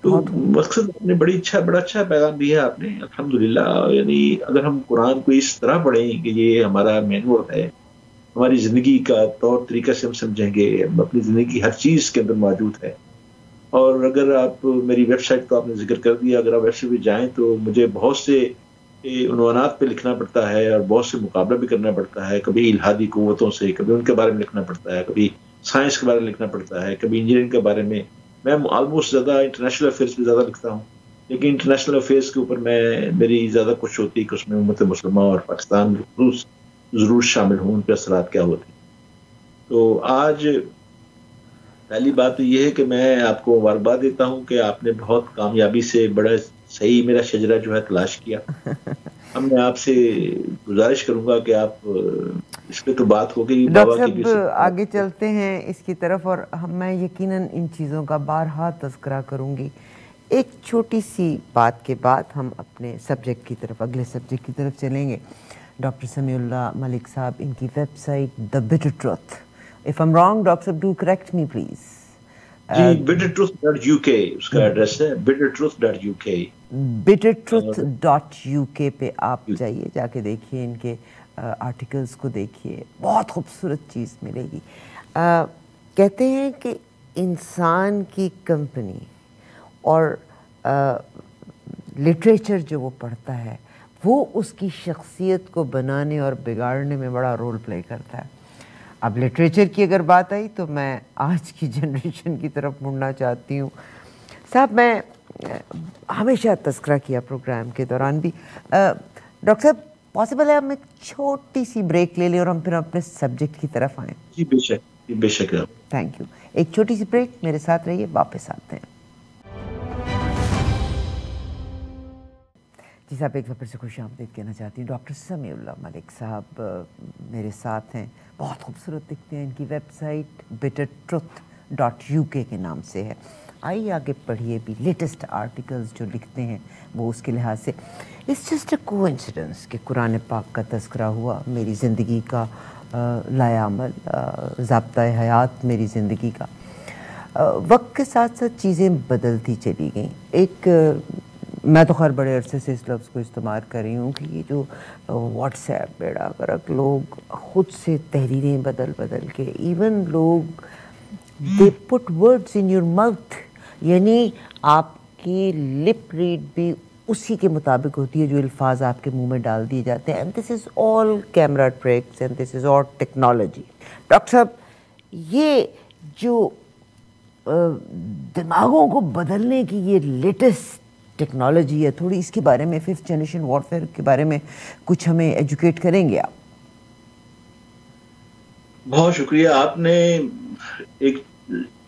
تو مقصد نے بڑا اچھا پیغام دیا آپ نے، الحمدللہ۔ یعنی اگر ہم قرآن کو اس طرح پڑھیں کہ یہ ہمارا مینور ہے، ہماری زندگی کا طور طریقہ سے ہم سمجھیں گے، اپنی زندگی کی ہر چیز کے اندر موجود ہے۔ اور اگر آپ میری ویب سائٹ کو آپ نے ذکر کر دیا، اگر آپ ویب سائٹ پہ جائیں تو مجھے بہت سے عنوانات پہ لکھنا پڑتا ہے اور بہت سے مقابلہ بھی کرنا پڑتا ہے، کبھی الہادی قوتوں سے، کبھی ان کے بارے میں لکھنا پڑتا ہے، کبھی سائنس کے بارے میں لکھنا پڑتا ہے، کبھی انجینئرنگ کے بارے میں۔ میں آلموسٹ زیادہ انٹرنیشنل افیئرس پہ زیادہ لکھتا ہوں، لیکن انٹرنیشنل افیئرس کے اوپر میری زیادہ کوشش ہوتی ہے کہ اس میں امت مسلمہ اور پاکستان ضرور شامل ہوں، ان کے اثرات کیا ہوتے ہیں۔ تو آج پہلی بات تو یہ ہے کہ میں آپ کو مبارکباد دیتا ہوں کہ آپ نے بہت کامیابی سے بڑا صحیح میرا شجرہ جو ہے تلاش کیا۔ ہم میں آپ سے گزارش کروں گا کہ آپ اس پہ تو بات ہو گئی،
ڈاکٹر صاحب آگے چلتے ہیں اس کی طرف، اور میں یقیناً ان چیزوں کا بارہا تذکرہ کروں گی۔ ایک چھوٹی سی بات کے بعد ہم اپنے سبجیکٹ کی طرف، اگلے سبجیکٹ کی طرف چلیں گے۔ ڈاکٹر سمیع اللہ ملک صاحب، ان کی website the bitter truth, if I'm wrong doctor صاحب do correct me please۔
جی bittertruth.uk اس کا ایڈریس ہے، bittertruth.uk۔
bittertruth.uk پہ آپ جائیے، جا کے دیکھیے ان کے آرٹیکلز کو دیکھیے، بہت خوبصورت چیز ملے گی۔ کہتے ہیں کہ انسان کی کمپنی اور لٹریچر جو وہ پڑھتا ہے وہ اس کی شخصیت کو بنانے اور بگاڑنے میں بڑا رول پلے کرتا ہے۔ اب لٹریچر کی اگر بات آئی تو میں آج کی جنریشن کی طرف مڑنا چاہتی ہوں. صاحب میں ہمیشہ تذکرہ کیا پروگرام کے دوران بھی. ڈاکٹر صاحب پاسبل ہے ہم ایک چھوٹی سی بریک لے لیں اور ہم پھر اپنے سبجیکٹ کی طرف آئیں؟
جی بے شک، بے شک.
Thank you. ایک چھوٹی سی بریک، میرے ساتھ رہیے، واپس آتے ہیں. جی صاحب ایک بار پھر سے خوش آمدید کہنا چاہتی ہوں. ڈاکٹر سمیع اللہ ملک صاحب میرے ساتھ ہیں. بہت خوبصورت دکھتے ہیں. ان کی ویب سائٹ bittertruth.uk کے نام سے ہے. آئیے آگے پڑھیے بھی لیٹسٹ آرٹیکلز جو لکھتے ہیں وہ اس کے لحاظ سے. اٹس جسٹ اے کوئنسیڈنس کہ قرآن پاک کا تذکرہ ہوا. میری زندگی کا لایا عمل، ضابطۂ حیات میری زندگی کا. وقت کے ساتھ ساتھ چیزیں بدلتی چلی گئیں. ایک میں تو خیر بڑے عرصے سے اس لفظ کو استعمال کر رہی ہوں کہ یہ جو واٹس ایپ بیڑا غرق، لوگ خود سے تحریریں بدل کے، ایون لوگ دے پٹ ورڈز ان یور ماؤتھ، یعنی آپ کی لپ ریڈ بھی اسی کے مطابق ہوتی ہے جو الفاظ آپ کے منہ میں ڈال دیے جاتے ہیں. And this is all camera tricks and this is all technology. Doctor صاحب یہ جو دماغوں کو بدلنے کی یہ لیٹسٹ ٹیکنالوجی ہے، تھوڑی اس کے بارے میں، ففتھ جنریشن وارفیئر کے بارے میں کچھ ہمیں ایجوکیٹ کریں گے آپ؟
بہت شکریہ. آپ نے ایک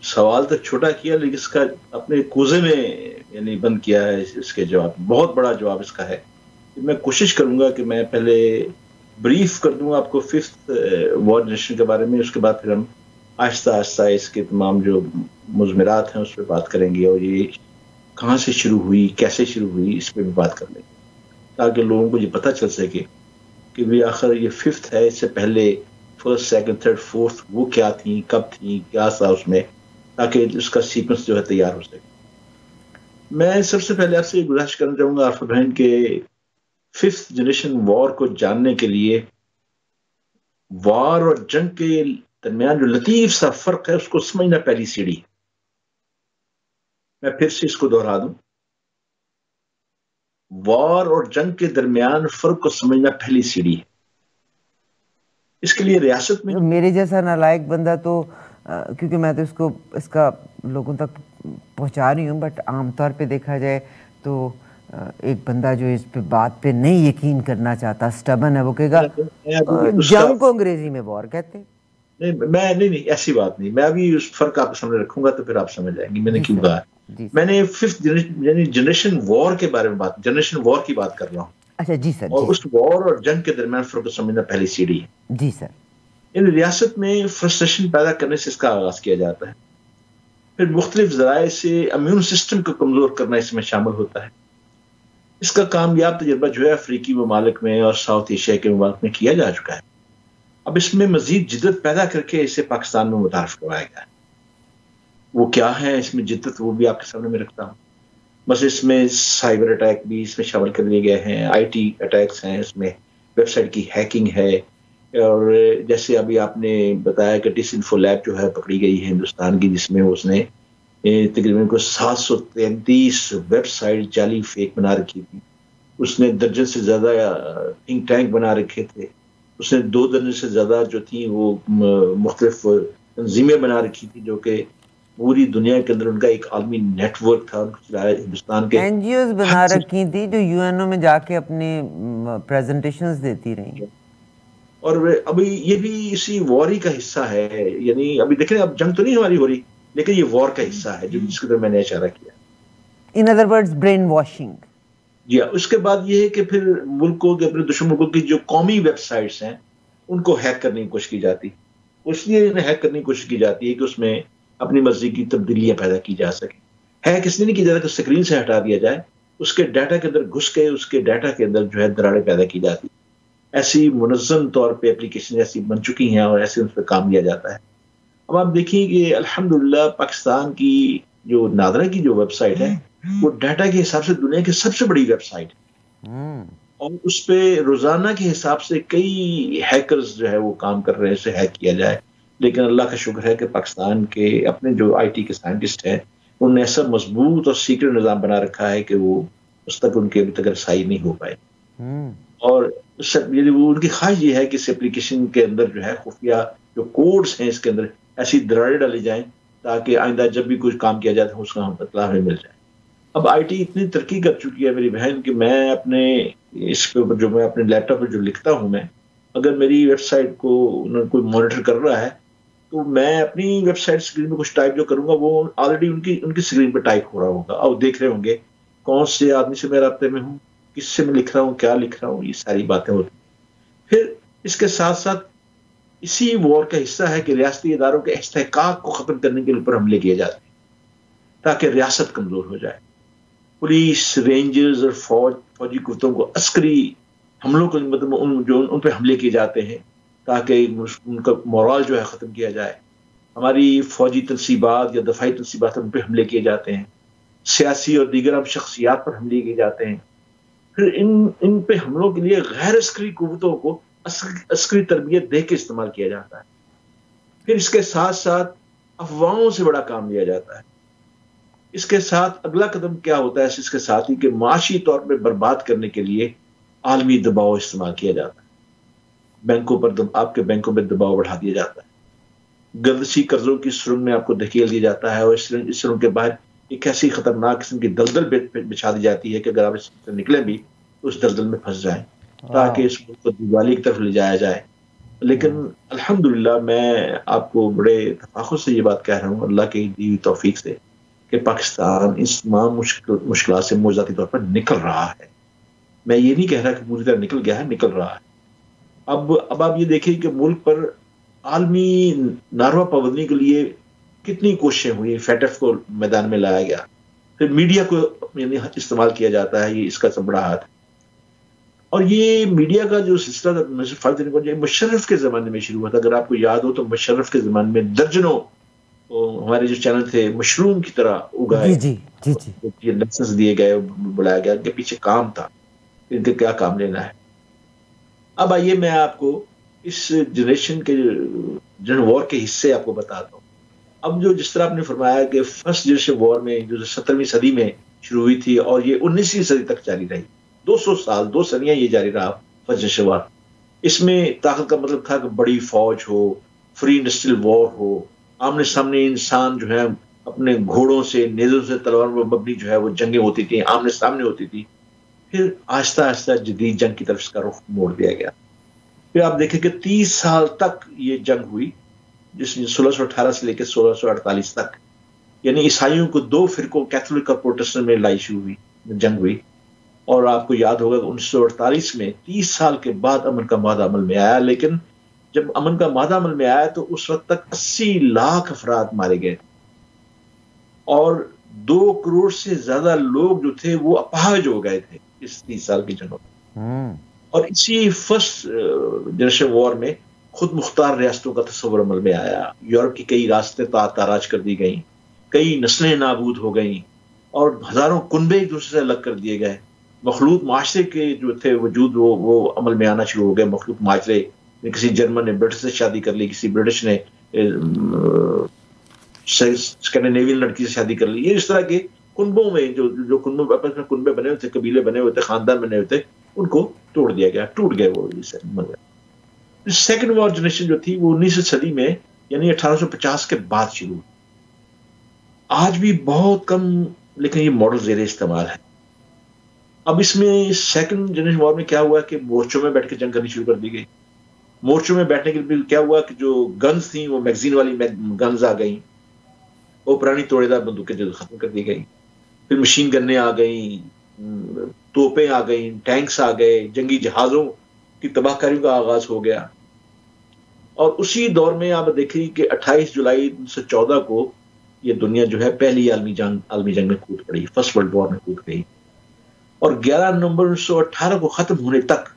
سوال تک چھوٹا کیا لیکن اس کا اپنے کوزے میں یعنی بند کیا ہے. اس کے جواب بہت بڑا جواب اس کا ہے. میں کوشش کروں گا کہ میں پہلے بریف کر دوں آپ کو ففتھ وار جنریشن کے بارے میں، اس کے بعد پھر ہم آہستہ آہستہ اس کے تمام جو مضمرات ہیں اس پہ بات کریں گے، اور یہ کہاں سے شروع ہوئی، کیسے شروع ہوئی، اس پہ بھی بات کر لیں گے تاکہ لوگوں کو یہ پتہ چل سکے کہ بھی آخر یہ ففتھ ہے، اس سے پہلے فرسٹ، سیکنڈ، تھرڈ، فورتھ وہ کیا تھیں، کب تھیں، کیا تھا اس میں، تاکہ اس کا سیکوینس جو ہے تیار ہو سکے. میں سب سے پہلے آپ سے یہ گزارش کرنا چاہوں گا عارفہ بہن کہ ففتھ جنریشن وار کو جاننے کے لیے وار اور جنگ کے درمیان جو لطیف سا فرق ہے اس کو سمجھنا پہلی سیڑھی. میں پھر سے اس کو دہرا دوں، وار اور جنگ کے درمیان فرق کو سمجھنا پہلی سیڑھی ہے. اس کے لیے ریاست میں
میرے جیسا نالائق بندہ تو کیونکہ میں تو اس کا لوگوں تک پہنچا رہی ہوں، بٹ عام طور پہ دیکھا جائے تو ایک بندہ جو اس پہ بات پہ نہیں یقین کرنا چاہتا، سٹبن ہے، وہ کہے گا جنگ کو انگریزی میں وار کہتے ہیں.
نہیں ایسی بات نہیں. میں ابھی اس فرق آپ کے سامنے رکھوں گا تو پھر آپ سمجھ جائیں گے میں نے کیوں کہا. میں نے ففتھ یعنی جنریشن وار کے بارے میں جنریشن وار کی بات کر رہا ہوں.
اچھا جی سر.
اور اس وار اور جنگ کے درمیان فرق کو سمجھنا پہلی سیڑھی ہے.
جی سر.
ان ریاست میں فرسٹریشن پیدا کرنے سے اس کا آغاز کیا جاتا ہے، پھر مختلف ذرائع سے امیون سسٹم کو کمزور کرنا اس میں شامل ہوتا ہے. اس کا کامیاب تجربہ جو ہے افریقی ممالک میں اور ساؤتھ ایشیا کے ممالک میں کیا جا چکا ہے. اب اس میں مزید جدت پیدا کر کے اسے پاکستان میں متعارف کروایا گیا ہے. وہ کیا ہے اس میں جدت، وہ بھی آپ کے سامنے میں رکھتا ہوں. بس اس میں سائبر اٹیک بھی اس میں شامل کر لیے گئے ہیں، آئی ٹی اٹیکس ہیں، اس میں ویب سائٹ کی ہیکنگ ہے، اور جیسے ابھی آپ نے بتایا کہ ڈس انفو لیب جو ہے پکڑی گئی ہے ہندوستان کی، جس میں اس نے تقریباً کو 733 ویب سائٹ جعلی فیک بنا رکھی تھی. اس نے درجن سے زیادہ تھنک ٹینک بنا رکھے تھے. اس نے 2 درجن سے زیادہ جو تھیں وہ مختلف تنظیمیں بنا رکھی تھی، جو کہ پوری دنیا کے اندر ان کا ایک عالمی نیٹ ورک تھا. ہندوستان کے
این جی اوز بنا رکھی تھی جو یو این او میں جا کے اپنے پریزنٹیشنز دیتی رہی.
اور ابھی یہ بھی اسی وار ہی کا حصہ ہے. یعنی ابھی دیکھیں اب جنگ تو نہیں ہماری ہو رہی، لیکن یہ وار کا حصہ ہے جس کی طرف میں نے اشارہ کیا.
In other words brain washing.
جی ہاں. اس کے بعد یہ ہے کہ پھر ملکوں کے، اپنے دشمن ملکوں کی جو قومی ویب سائٹس ہیں ان کو ہیک کرنے کی کوشش کی جاتی. اس لیے انہیں ہیک کرنے کی کوشش کی جاتی ہے کہ اس میں اپنی مرضی کی تبدیلیاں پیدا کی جا سکیں. ہیک اس لیے نہیں کی جاتا کہ اسکرین سے ہٹا دیا جائے، اس کے ڈیٹا کے اندر گھس کے اس کے ڈیٹا کے اندر جو ہے دراڑیں پیدا کی جاتی. ایسی منظم طور پہ اپلیکیشن ایسی بن چکی ہیں اور ایسے ان پہ کام لیا جاتا ہے. اب آپ دیکھیں کہ الحمدللہ پاکستان کی جو نادرا کی جو ویب سائٹ ہے وہ ڈیٹا کے حساب سے دنیا کی سب سے بڑی ویب سائٹ ہے، اور اس پہ روزانہ کے حساب سے کئی ہیکرز جو ہے وہ کام کر رہے ہیں اسے ہیک کیا جائے. لیکن اللہ کا شکر ہے کہ پاکستان کے اپنے جو آئی ٹی کے سائنٹسٹ ہیں انہوں نے ایسا مضبوط اور سیکرٹ نظام بنا رکھا ہے کہ وہ اس تک ان کی ابھی تک رسائی نہیں ہو پائے. اور وہ ان کی خواہش یہ ہے کہ اس اپلیکیشن کے اندر جو ہے خفیہ جو کوڈز ہیں اس کے اندر ایسی دراڑیں ڈالی جائیں تاکہ آئندہ جب بھی کچھ کام کیا جائے تو اس کا اطلاع ہمیں مل جائے. اب آئی ٹی اتنی ترقی کر چکی ہے میری بہن کہ میں اپنے اس کے اوپر جو میں اپنے لیپ ٹاپ پہ جو لکھتا ہوں میں، اگر میری ویب سائٹ کو کوئی مانیٹر کر رہا ہے تو میں اپنی ویب سائٹ اسکرین پہ کچھ ٹائپ جو کروں گا وہ آلریڈی ان کی اسکرین پہ ٹائپ ہو رہا ہوگا، اور دیکھ رہے ہوں گے کون سے آدمی سے میں رابطے میں ہوں، کس سے میں لکھ رہا ہوں، کیا لکھ رہا ہوں، یہ ساری باتیں ہوتی ہیں. پھر اس کے ساتھ ساتھ اسی وار کا حصہ ہے کہ ریاستی اداروں کے استحقاق کو ختم کرنے کے اوپر حملے کیے جاتے ہیں تاکہ ریاست کمزور ہو جائے. پولیس، رینجرز اور فوجی قوتوں کو عسکری حملوں کو مطلب ان پہ حملے کیے جاتے ہیں تاکہ ان کا مورال جو ہے ختم کیا جائے. ہماری فوجی تنصیبات یا دفاعی تنصیبات ان پہ حملے کیے جاتے ہیں. سیاسی اور دیگر شخصیات پر حملے کیے جاتے ہیں. پھر ان پہ حملوں کے لیے غیر عسکری قوتوں کو عسکری تربیت دے کے استعمال کیا جاتا ہے. پھر اس کے ساتھ ساتھ افواہوں سے بڑا کام لیا جاتا ہے. اس کے ساتھ اگلا قدم کیا ہوتا ہے اس کے ساتھ ہی کہ معاشی طور پہ برباد کرنے کے لیے عالمی دباؤ استعمال کیا جاتا ہے. بینکوں پر آپ کے بینکوں میں دباؤ بڑھا دیا جاتا ہے. گردشی قرضوں کی سرنگ میں آپ کو دھکیل دیا جاتا ہے اور اس سرنگ کے باہر ایک ایسی خطرناک قسم کی دلدل بچھا دی جاتی ہے کہ اگر آپ اس سے نکلیں بھی تو اس دلدل میں پھنس جائیں تاکہ اس ملک کو دیوالی کی طرف لے جایا جائے. لیکن الحمدللہ میں آپ کو بڑے تفاخر سے یہ بات کہہ رہا ہوں اللہ کی دی ہوئی توفیق سے کہ پاکستان اس تمام مشکلات سے موجوداتی طور پر نکل رہا ہے. میں یہ نہیں کہہ رہا کہ پوری طرح نکل گیا ہے، نکل رہا ہے. اب آپ یہ دیکھیں کہ ملک پر عالمی ناروا پابندی کے لیے کتنی کوششیں ہوئی. فیٹف کو میدان میں لایا گیا، پھر میڈیا کو یعنی استعمال کیا جاتا ہے، یہ اس کا سب بڑا ہاتھ ہے. اور یہ میڈیا کا جو سلسلہ مشرف کے زمانے میں شروع ہوا تھا. اگر آپ کو یاد ہو تو مشرف کے زمانے میں درجنوں ہمارے جو چینل تھے مشروم کی طرح اگائے، لائسنس دیے گئے، بلایا گیا. ان کے پیچھے کام تھا، ان کے کیا کام لینا ہے. اب آئیے میں آپ کو اس جنریشن کے جن وار کے حصے آپ کو بتاتا ہوں. اب جو جس طرح آپ نے فرمایا کہ فرسٹ جنریشن وار میں جو 17ویں صدی میں شروع ہوئی تھی اور یہ 19ویں صدی تک جاری رہی، 200 سال 2 صدیاں یہ جاری رہا فرسٹ جنریشن وار. اس میں طاقت کا مطلب تھا کہ بڑی فوج ہو، فری انڈسٹریل وار ہو، آمنے سامنے انسان جو ہے اپنے گھوڑوں سے، نیزوں سے، تلواروں پر مبنی جو ہے وہ جنگیں ہوتی تھیں، آمنے سامنے ہوتی تھی. پھر آہستہ آہستہ جدید جنگ کی طرف اس کا رخ موڑ دیا گیا. پھر آپ دیکھیں کہ 30 سال تک یہ جنگ ہوئی، جس میں 1618 سے لے کے 1648 تک، یعنی عیسائیوں کو 2 فرقوں کیتھولک اور پروٹسٹنٹ میں لڑائی شروع ہوئی، جنگ ہوئی. اور آپ کو یاد ہوگا کہ 1948 میں 30 سال کے بعد امن کا معاہدہ عمل میں آیا. لیکن جب امن کا معاہدہ عمل میں آیا تو اس وقت تک 80 لاکھ افراد مارے گئے اور 2 کروڑ سے زیادہ لوگ جو تھے وہ اپاہج ہو گئے تھے اس 30 سال کی جنگوں میں. اور اسی فرسٹ جنریشن وار میں خود مختار ریاستوں کا تصور عمل میں آیا. یورپ کی کئی ریاستیں تاراج کر دی گئیں، کئی نسلیں نابود ہو گئیں اور ہزاروں کنبے ایک دوسرے سے الگ کر دیے گئے. مخلوط معاشرے کے جو تھے وجود وہ عمل میں آنا شروع ہو گئے. مخلوط معاشرے، کسی جرمن نے برٹش سے شادی کر لی، کسی برٹش نے اسکینڈینیوین لڑکی سے شادی کر لی. یہ اس طرح کے کنبوں میں جو کنبوں آپس میں کنبے بنے ہوئے تھے، قبیلے بنے ہوئے تھے، خاندان بنے ہوئے تھے، ان کو توڑ دیا گیا، ٹوٹ گئے وہ. سیکنڈ وار جنریشن جو تھی وہ 19ویں صدی میں یعنی 1850 کے بعد شروع ہوئی. آج بھی بہت کم لیکن یہ ماڈل زیر استعمال ہے. اب اس میں سیکنڈ جنریشن وار میں کیا ہوا کہ مورچوں میں بیٹھ کے جنگ کرنی شروع کر دی گئی. مورچوں میں بیٹھنے کے لیے کیا ہوا کہ جو گنز تھیں وہ میگزین والی گنز آ گئیں، وہ پرانی توڑے دار بندوقیں جو ختم کر دی گئیں. پھر مشین گنیں آ گئیں، توپیں آ گئیں، ٹینکس آ گئے، جنگی جہازوں کی تباہ کاریوں کا آغاز ہو گیا. اور اسی دور میں آپ دیکھیں کہ 28 جولائی 1914 کو یہ دنیا جو ہے پہلی عالمی جنگ میں کود پڑی، فرسٹ ورلڈ وار میں کود گئی. اور 11 نومبر 1918 کو ختم ہونے تک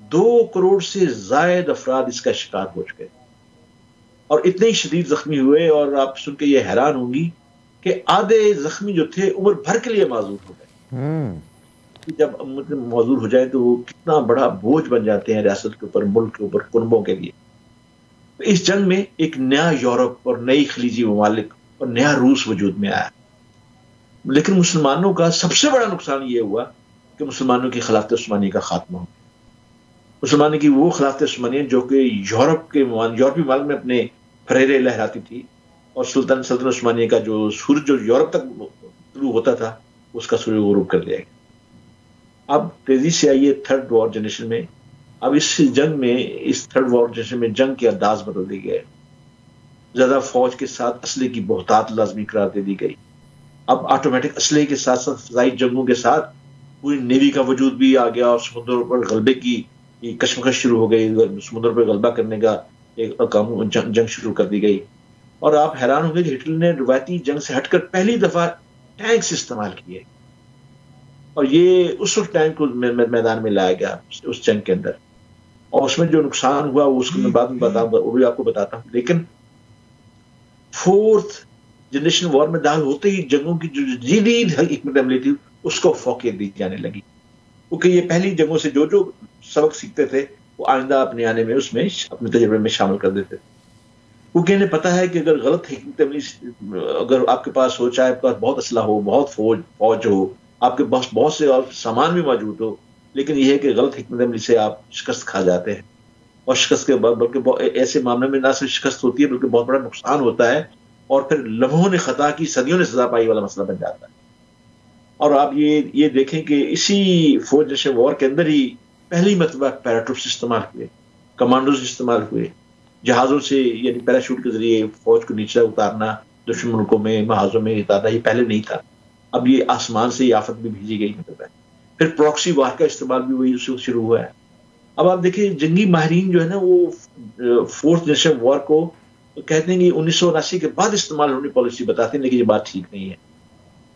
2 کروڑ سے زائد افراد اس کا شکار ہو چکے اور اتنے شدید زخمی ہوئے. اور آپ سن کے یہ حیران ہوں گی کہ آدھے زخمی جو تھے عمر بھر کے لیے معذور ہو گئے. جب معذور ہو جائیں تو وہ کتنا بڑا بوجھ بن جاتے ہیں ریاست کے اوپر، ملک کے اوپر، کنبوں کے لیے. اس جنگ میں ایک نیا یورپ اور نئی خلیجی ممالک اور نیا روس وجود میں آیا. لیکن مسلمانوں کا سب سے بڑا نقصان یہ ہوا کہ مسلمانوں کی خلافت عثمانی کا خاتمہ ہو. اس زمانے کی وہ خلافت عثمانیہ جو کہ یورپی ممالک میں اپنے پھریرے لہراتی تھی، اور سلطنت عثمانیہ کا جو سورج جو یورپ تک طلوع ہوتا تھا اس کا سورج غروب کر دیا گیا۔ اب تیزی سے آئیے تھرڈ وار جنریشن میں۔ اب اس جنگ میں، اس تھرڈ وار جنریشن میں جنگ کے انداز بدل دی گئے، زیادہ فوج کے ساتھ اسلحے کی بہتات لازمی قرار دے دی گئی۔ اب آٹومیٹک اسلحے کے ساتھ ساتھ فضائی جنگوں کے ساتھ پوری نیوی کا وجود بھی آ گیا، اور سمندروں پر غلبے کی کشمکش شروع ہو گئی، سمندر پر غلبہ کرنے کا ایک جنگ شروع کر دی گئی۔ اور آپ حیران ہوں گے کہ ہٹلر نے روایتی جنگ سے ہٹ کر پہلی دفعہ ٹینکس استعمال کیے، اور یہ اس وقت ٹینک کو میدان میں لایا گیا اس جنگ کے اندر، اور اس میں جو نقصان ہوا اس کو میں بعد میں بتاؤں گا، وہ بھی آپ کو بتاتا ہوں۔ لیکن فورتھ جنریشن وار میں داخل ہوتے ہی جنگوں کی جو جدید حکمت عملی تھی اس کو فوقیت دی جانے لگی، کیونکہ یہ پہلی جنگوں سے جو سبق سیکھتے تھے وہ آئندہ اپنے آنے میں اس میں اپنے تجربے میں شامل کر دیتے تھے، کیونکہ انہیں پتا ہے کہ اگر غلط حکمت عملی، اگر آپ کے پاس ہو، چاہے آپ کے پاس بہت اسلحہ ہو، بہت فوج ہو، آپ کے پاس بہت سے اور سامان بھی موجود ہو، لیکن یہ ہے کہ غلط حکمت عملی سے آپ شکست کھا جاتے ہیں، اور شکست کے بعد بلکہ ایسے معاملے میں نہ صرف شکست ہوتی ہے بلکہ بہت بڑا نقصان ہوتا ہے، اور پھر لمحوں نے خطا کی صدیوں نے سزا پائی والا مسئلہ بن جاتا ہے۔ اور آپ یہ دیکھیں کہ اسی فورتھ جنریشن وار کے اندر ہی پہلی مرتبہ پیراٹروپس استعمال ہوئے، کمانڈوز استعمال ہوئے، جہازوں سے یعنی پیراشوٹ کے ذریعے فوج کو نیچے اتارنا، دشمن ملکوں میں محاذوں میں اتارنا، یہ پہلے نہیں تھا، اب یہ آسمان سے یہ آفت بھی بھیجی گئی مطلب ہے۔ پھر پراکسی وار کا استعمال بھی وہی شروع ہوا ہے۔ اب آپ دیکھیں جنگی ماہرین جو ہے نا وہ فورتھ جنریشن وار کو کہتے ہیں کہ 1979 کے بعد استعمال ہونے پالیسی بتاتے ہیں، لیکن یہ بات ٹھیک نہیں ہے۔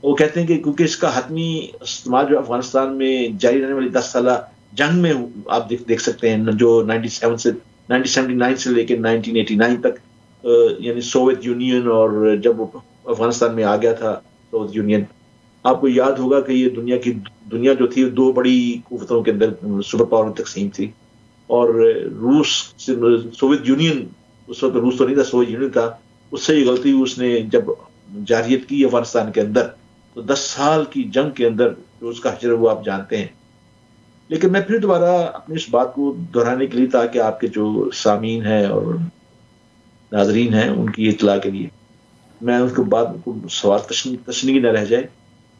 وہ کہتے ہیں کہ کیونکہ اس کا حتمی استعمال جو افغانستان میں جاری رہنے والی 10 سالہ جنگ میں آپ دیکھ سکتے ہیں، جو 1979 سے لے کے 1989 تک، یعنی سوویت یونین، اور جب افغانستان میں آ گیا تھا سوویت یونین، آپ کو یاد ہوگا کہ یہ دنیا جو تھی دو بڑی قوتوں کے اندر سپر پاور میں تقسیم تھی، اور روس، سوویت یونین، اس وقت روس تو نہیں تھا، سوویت یونین تھا، اس سے یہ غلطی اس نے جب جارحیت کی افغانستان کے اندر، تو 10 سال کی جنگ کے اندر جو اس کا حشر ہے وہ آپ جانتے ہیں۔ لیکن میں پھر دوبارہ اپنی اس بات کو دہرانے کے لیے، تاکہ آپ کے جو سامعین ہیں اور ناظرین ہیں ان کی اطلاع کے لیے، میں اس کو بات کو سوال تشنیع نہ رہ جائے،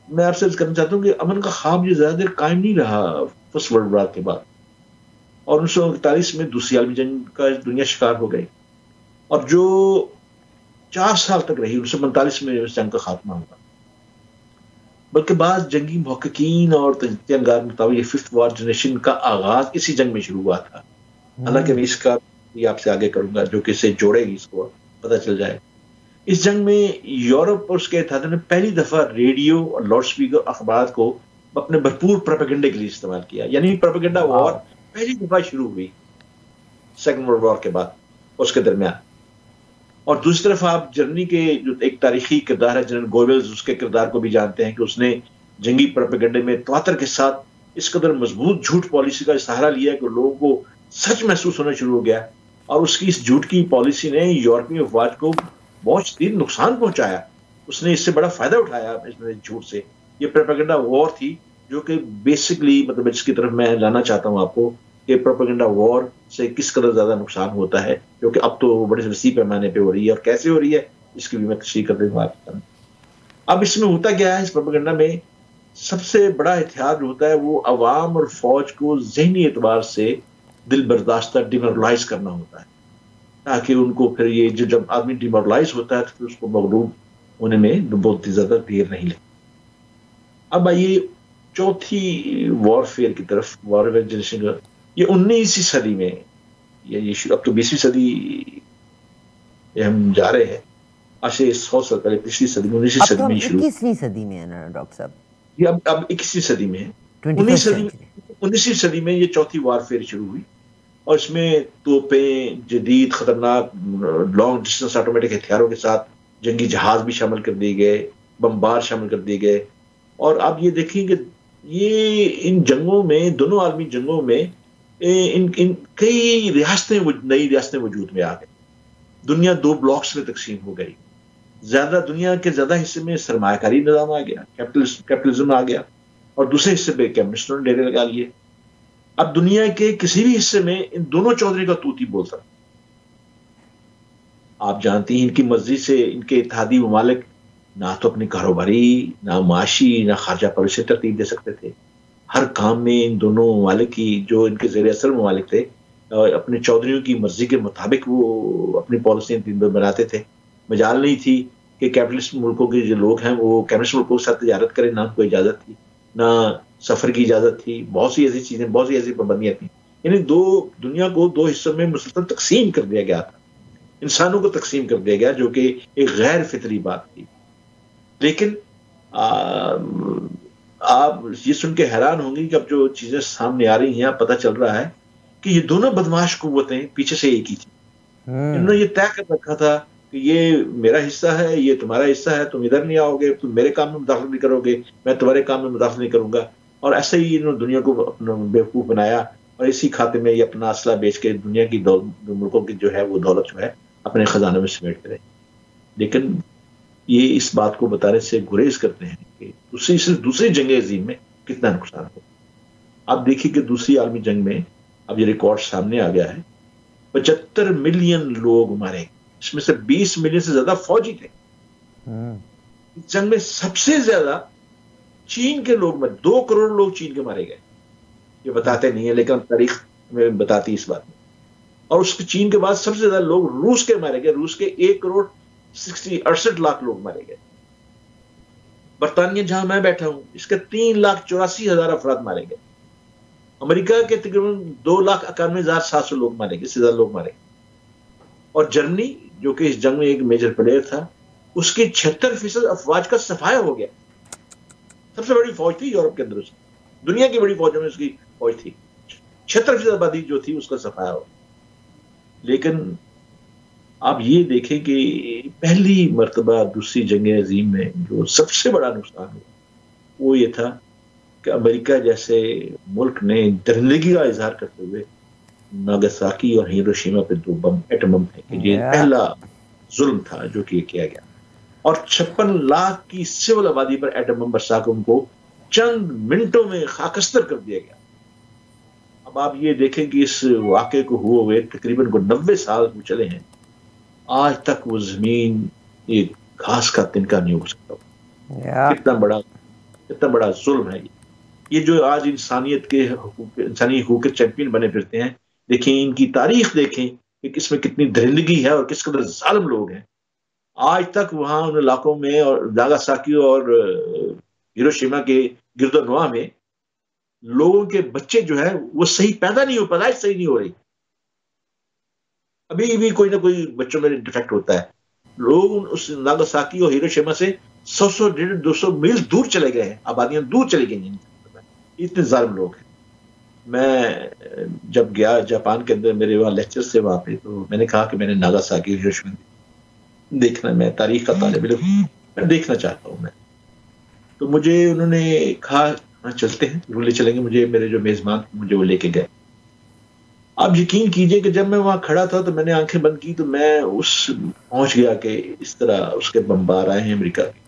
میں آپ سے کرنا چاہتا ہوں کہ امن کا خواب یہ زیادہ دیر قائم نہیں رہا فرسٹ ورلڈ وار کے بعد، اور 1941 میں دوسری عالمی جنگ کا دنیا شکار ہو گئی، اور جو 4 سال تک رہی، 1945 میں اس جنگ کا خاتمہ ہوا۔ بلکہ بعض جنگی محققین اور تجزیہ نگار کے مطابق یہ ففتھ وار جنریشن کا آغاز اسی جنگ میں شروع ہوا تھا۔ حالانکہ میں اس کا یہ آپ سے آگے کروں گا جو کہ اسے جوڑے گی، اس کو پتہ چل جائے۔ اس جنگ میں یورپ اور اس کے اتحادوں نے پہلی دفعہ ریڈیو اور لاؤڈ سپیکر اخبارات کو اپنے بھرپور پروپیگنڈے کے لیے استعمال کیا، یعنی پروپیگنڈا وار پہلی دفعہ شروع ہوئی سیکنڈ ورلڈ وار کے بعد اس کے درمیان۔ اور دوسری طرف آپ جرمنی کے جو ایک تاریخی کردار ہے جنرل گوبلز، اس کے کردار کو بھی جانتے ہیں کہ اس نے جنگی پروپیگنڈے میں تواتر کے ساتھ اس قدر مضبوط جھوٹ پالیسی کا سہارا لیا کہ لوگوں کو سچ محسوس ہونا شروع ہو گیا، اور اس کی اس جھوٹ کی پالیسی نے یورپی افواج کو بہت شدید نقصان پہنچایا۔ اس نے اس سے بڑا فائدہ اٹھایا اس میں جھوٹ سے۔ یہ پروپیگنڈا وار تھی جو کہ بیسکلی مطلب جس کی طرف میں لانا چاہتا ہوں آپ کو کہ پروپیگنڈا وار سے کس قدر زیادہ نقصان ہوتا ہے، جو کہ اب تو بڑے وسیع پیمانے پہ ہو رہی ہے، اور کیسے ہو رہی ہے اس کی بھی میں تشریح کر دوں آپ۔ اب اس میں ہوتا کیا ہے، اس پروپیگنڈا میں سب سے بڑا ہتھیار جو ہوتا ہے وہ عوام اور فوج کو ذہنی اعتبار سے دل برداشتہ ڈیمورلائز کرنا ہوتا ہے، تاکہ ان کو پھر یہ جب آدمی ڈیمورلائز ہوتا ہے تو پھر اس کو مغلوب ہونے میں بہت زیادہ دیر نہیں لگتی۔ اب آئیے چوتھی وار فیئر کی طرف، وار فیئر جنریشن، یہ 19ویں صدی میں، یہ اب تو 20ویں صدی ہم جا رہے ہیں، آشے 100 سال پہلے پچھلی صدی میں 19ویں صدی میں شروع،
21ویں صدی میں ہے نا ڈاکٹر صاحب؟
یہ اب 21ویں صدی میں ہے۔ 19ویں صدی میں یہ چوتھی وار فیئر شروع ہوئی، اور اس میں توپیں، جدید خطرناک لانگ ڈسٹینس آٹومیٹک ہتھیاروں کے ساتھ جنگی جہاز بھی شامل کر دیے گئے، بمبار شامل کر دیے گئے۔ اور آپ یہ دیکھیں کہ یہ ان جنگوں میں، دونوں عالمی جنگوں میں ان کئی نئی ریاستیں وجود میں آ گئی، دنیا 2 بلاکس میں تقسیم ہو گئی، دنیا کے زیادہ حصے میں سرمایہ کاری نظام آ گیا، کیپٹلزم آ گیا، اور دوسرے حصے پہ کمیونسٹوں نے ڈیرے لگا لیے۔ اب دنیا کے کسی بھی حصے میں ان دونوں چودھری کا توت ہی بول سکتا. آپ جانتی ہیں ان کی مرضی سے ان کے اتحادی ممالک نہ تو اپنی کاروباری، نہ معاشی، نہ خارجہ پالیسی ترتیب دے سکتے تھے. ہر کام میں ان دونوں ممالک کی، جو ان کے زیر اثر ممالک تھے، اپنے چودھریوں کی مرضی کے مطابق وہ اپنی پالیسی بناتے تھے. مجال نہیں تھی کہ کیپٹلسٹ ملکوں کے جو لوگ ہیں وہ کیپٹلسٹ ملکوں کے ساتھ تجارت کریں، نہ ان کو اجازت تھی، نہ سفر کی اجازت تھی. بہت سی ایسی چیزیں، بہت سی ایسی پابندیاں تھیں. یعنی دنیا کو دو حصوں میں مسلسل تقسیم کر دیا گیا تھا، انسانوں کو تقسیم کر دیا گیا، جو کہ ایک غیر فطری بات تھی. لیکن آپ یہ سن کے حیران ہوں گی کہ اب جو چیزیں سامنے آ رہی ہیں، اب پتہ چل رہا ہے کہ یہ دونوں بدماش قوتیں پیچھے سے ایک ہی تھی. انہوں نے یہ طے کر رکھا تھا کہ یہ میرا حصہ ہے، یہ تمہارا حصہ ہے، تم ادھر نہیں آؤ گے، تم میرے کام میں مداخلت نہیں کرو گے، میں تمہارے کام میں مداخلت نہیں کروں گا. اور ایسے ہی انہوں نے دنیا کو اپنا بیوقوف بنایا، اور اسی کھاتے میں یہ اپنا اسلحہ بیچ کے دنیا کی ملکوں کی جو ہے وہ دولت جو ہے اپنے خزانے میں سمیٹ رہے. لیکن یہ اس بات کو بتانے سے گریز کرتے ہیں کہ دوسری جنگ عظیم میں کتنا نقصان ہو. آپ دیکھیے کہ دوسری عالمی جنگ میں اب یہ ریکارڈ سامنے آ گیا ہے، 75 ملین لوگ مارے گئے، اس میں سے 20 ملین سے زیادہ فوجی تھے. اس جنگ میں سب سے زیادہ چین کے لوگ 2 کروڑ لوگ چین کے مارے گئے. یہ بتاتے نہیں ہیں لیکن تاریخ میں بتاتی اس بات میں. اور اس چین کے بعد سب سے زیادہ لوگ روس کے مارے گئے، روس کے 1 کروڑ 68 لاکھ لوگ مارے گئے. برطانیہ جہاں میں بیٹھا ہوں اس کے 3,84,000 افراد مارے گئے. امریکہ کے تقریباً 2,91,700 لوگ مارے گئے، اس سے زیادہ لوگ مارے گئے. اور جرمنی جو کہ اس جنگ میں ایک میجر پلیئر تھا، اس کی 76% افواج کا صفایا ہو گیا. سب سے بڑی فوج تھی یورپ کے اندر، اس دنیا کی بڑی فوجوں میں اس کی فوج تھی. 76% آبادی جو تھی اس کا صفایا ہو. لیکن آپ یہ دیکھیں کہ پہلی مرتبہ دوسری جنگ عظیم میں جو سب سے بڑا نقصان ہوا وہ یہ تھا کہ امریکہ جیسے ملک نے درندگی کا اظہار کرتے ہوئے ناگاساکی اور ہیروشیما پہ 2 ایٹم بم پھینکے. یہ پہلا ظلم تھا جو کہ کیا گیا. اور 56 لاکھ کی سول آبادی پر ایٹم بم برسا کے ان کو چند منٹوں میں خاکستر کر دیا گیا. اب آپ یہ دیکھیں کہ اس واقعے کو ہوئے تقریباً 90 سال کو چلے ہیں، آج تک وہ زمین ایک گھاس کا تنکا نہیں ہو سکتا. کتنا بڑا ظلم ہے یہ جو آج انسانیت کے انسانی حقوق کے چیمپئن بنے پھرتے ہیں. دیکھیں ان کی تاریخ، دیکھیں کہ کس میں کتنی درندگی ہے اور کس قدر ظالم لوگ ہیں. آج تک وہاں ان علاقوں میں اور ناگاساکی اور ہیروشیما کے گرد و نواح میں لوگوں کے بچے جو ہے وہ صحیح پیدا نہیں ہو، پیدائش صحیح نہیں ہو رہی. ابھی بھی کوئی نہ کوئی بچوں میں ڈیفیکٹ ہوتا ہے. لوگ اس ناگاساکی اور ہیروشیما سے 100 200 میل دور چلے گئے ہیں، آبادیاں دور چلی گئی ہیں. اتنے ظالم لوگ ہیں. میں جب گیا جاپان کے اندر، میرے وہاں لیکچر سے وہاں پہ، تو میں نے کہا کہ میں نے ناگاساکی اور ہیروشیما دیکھنا، میں تاریخ کا طالب علم میں دیکھنا چاہتا ہوں. میں تو مجھے انہوں نے کہا چلتے ہیں، وہ لے چلیں گے مجھے. میرے جو میزبان مجھے وہ لے کے گئے. آپ یقین کیجئے کہ جب میں وہاں کھڑا تھا تو میں نے آنکھیں بند کی تو میں پہنچ گیا کہ اس طرح اس کے بمبار آئے ہیں امریکہ کے.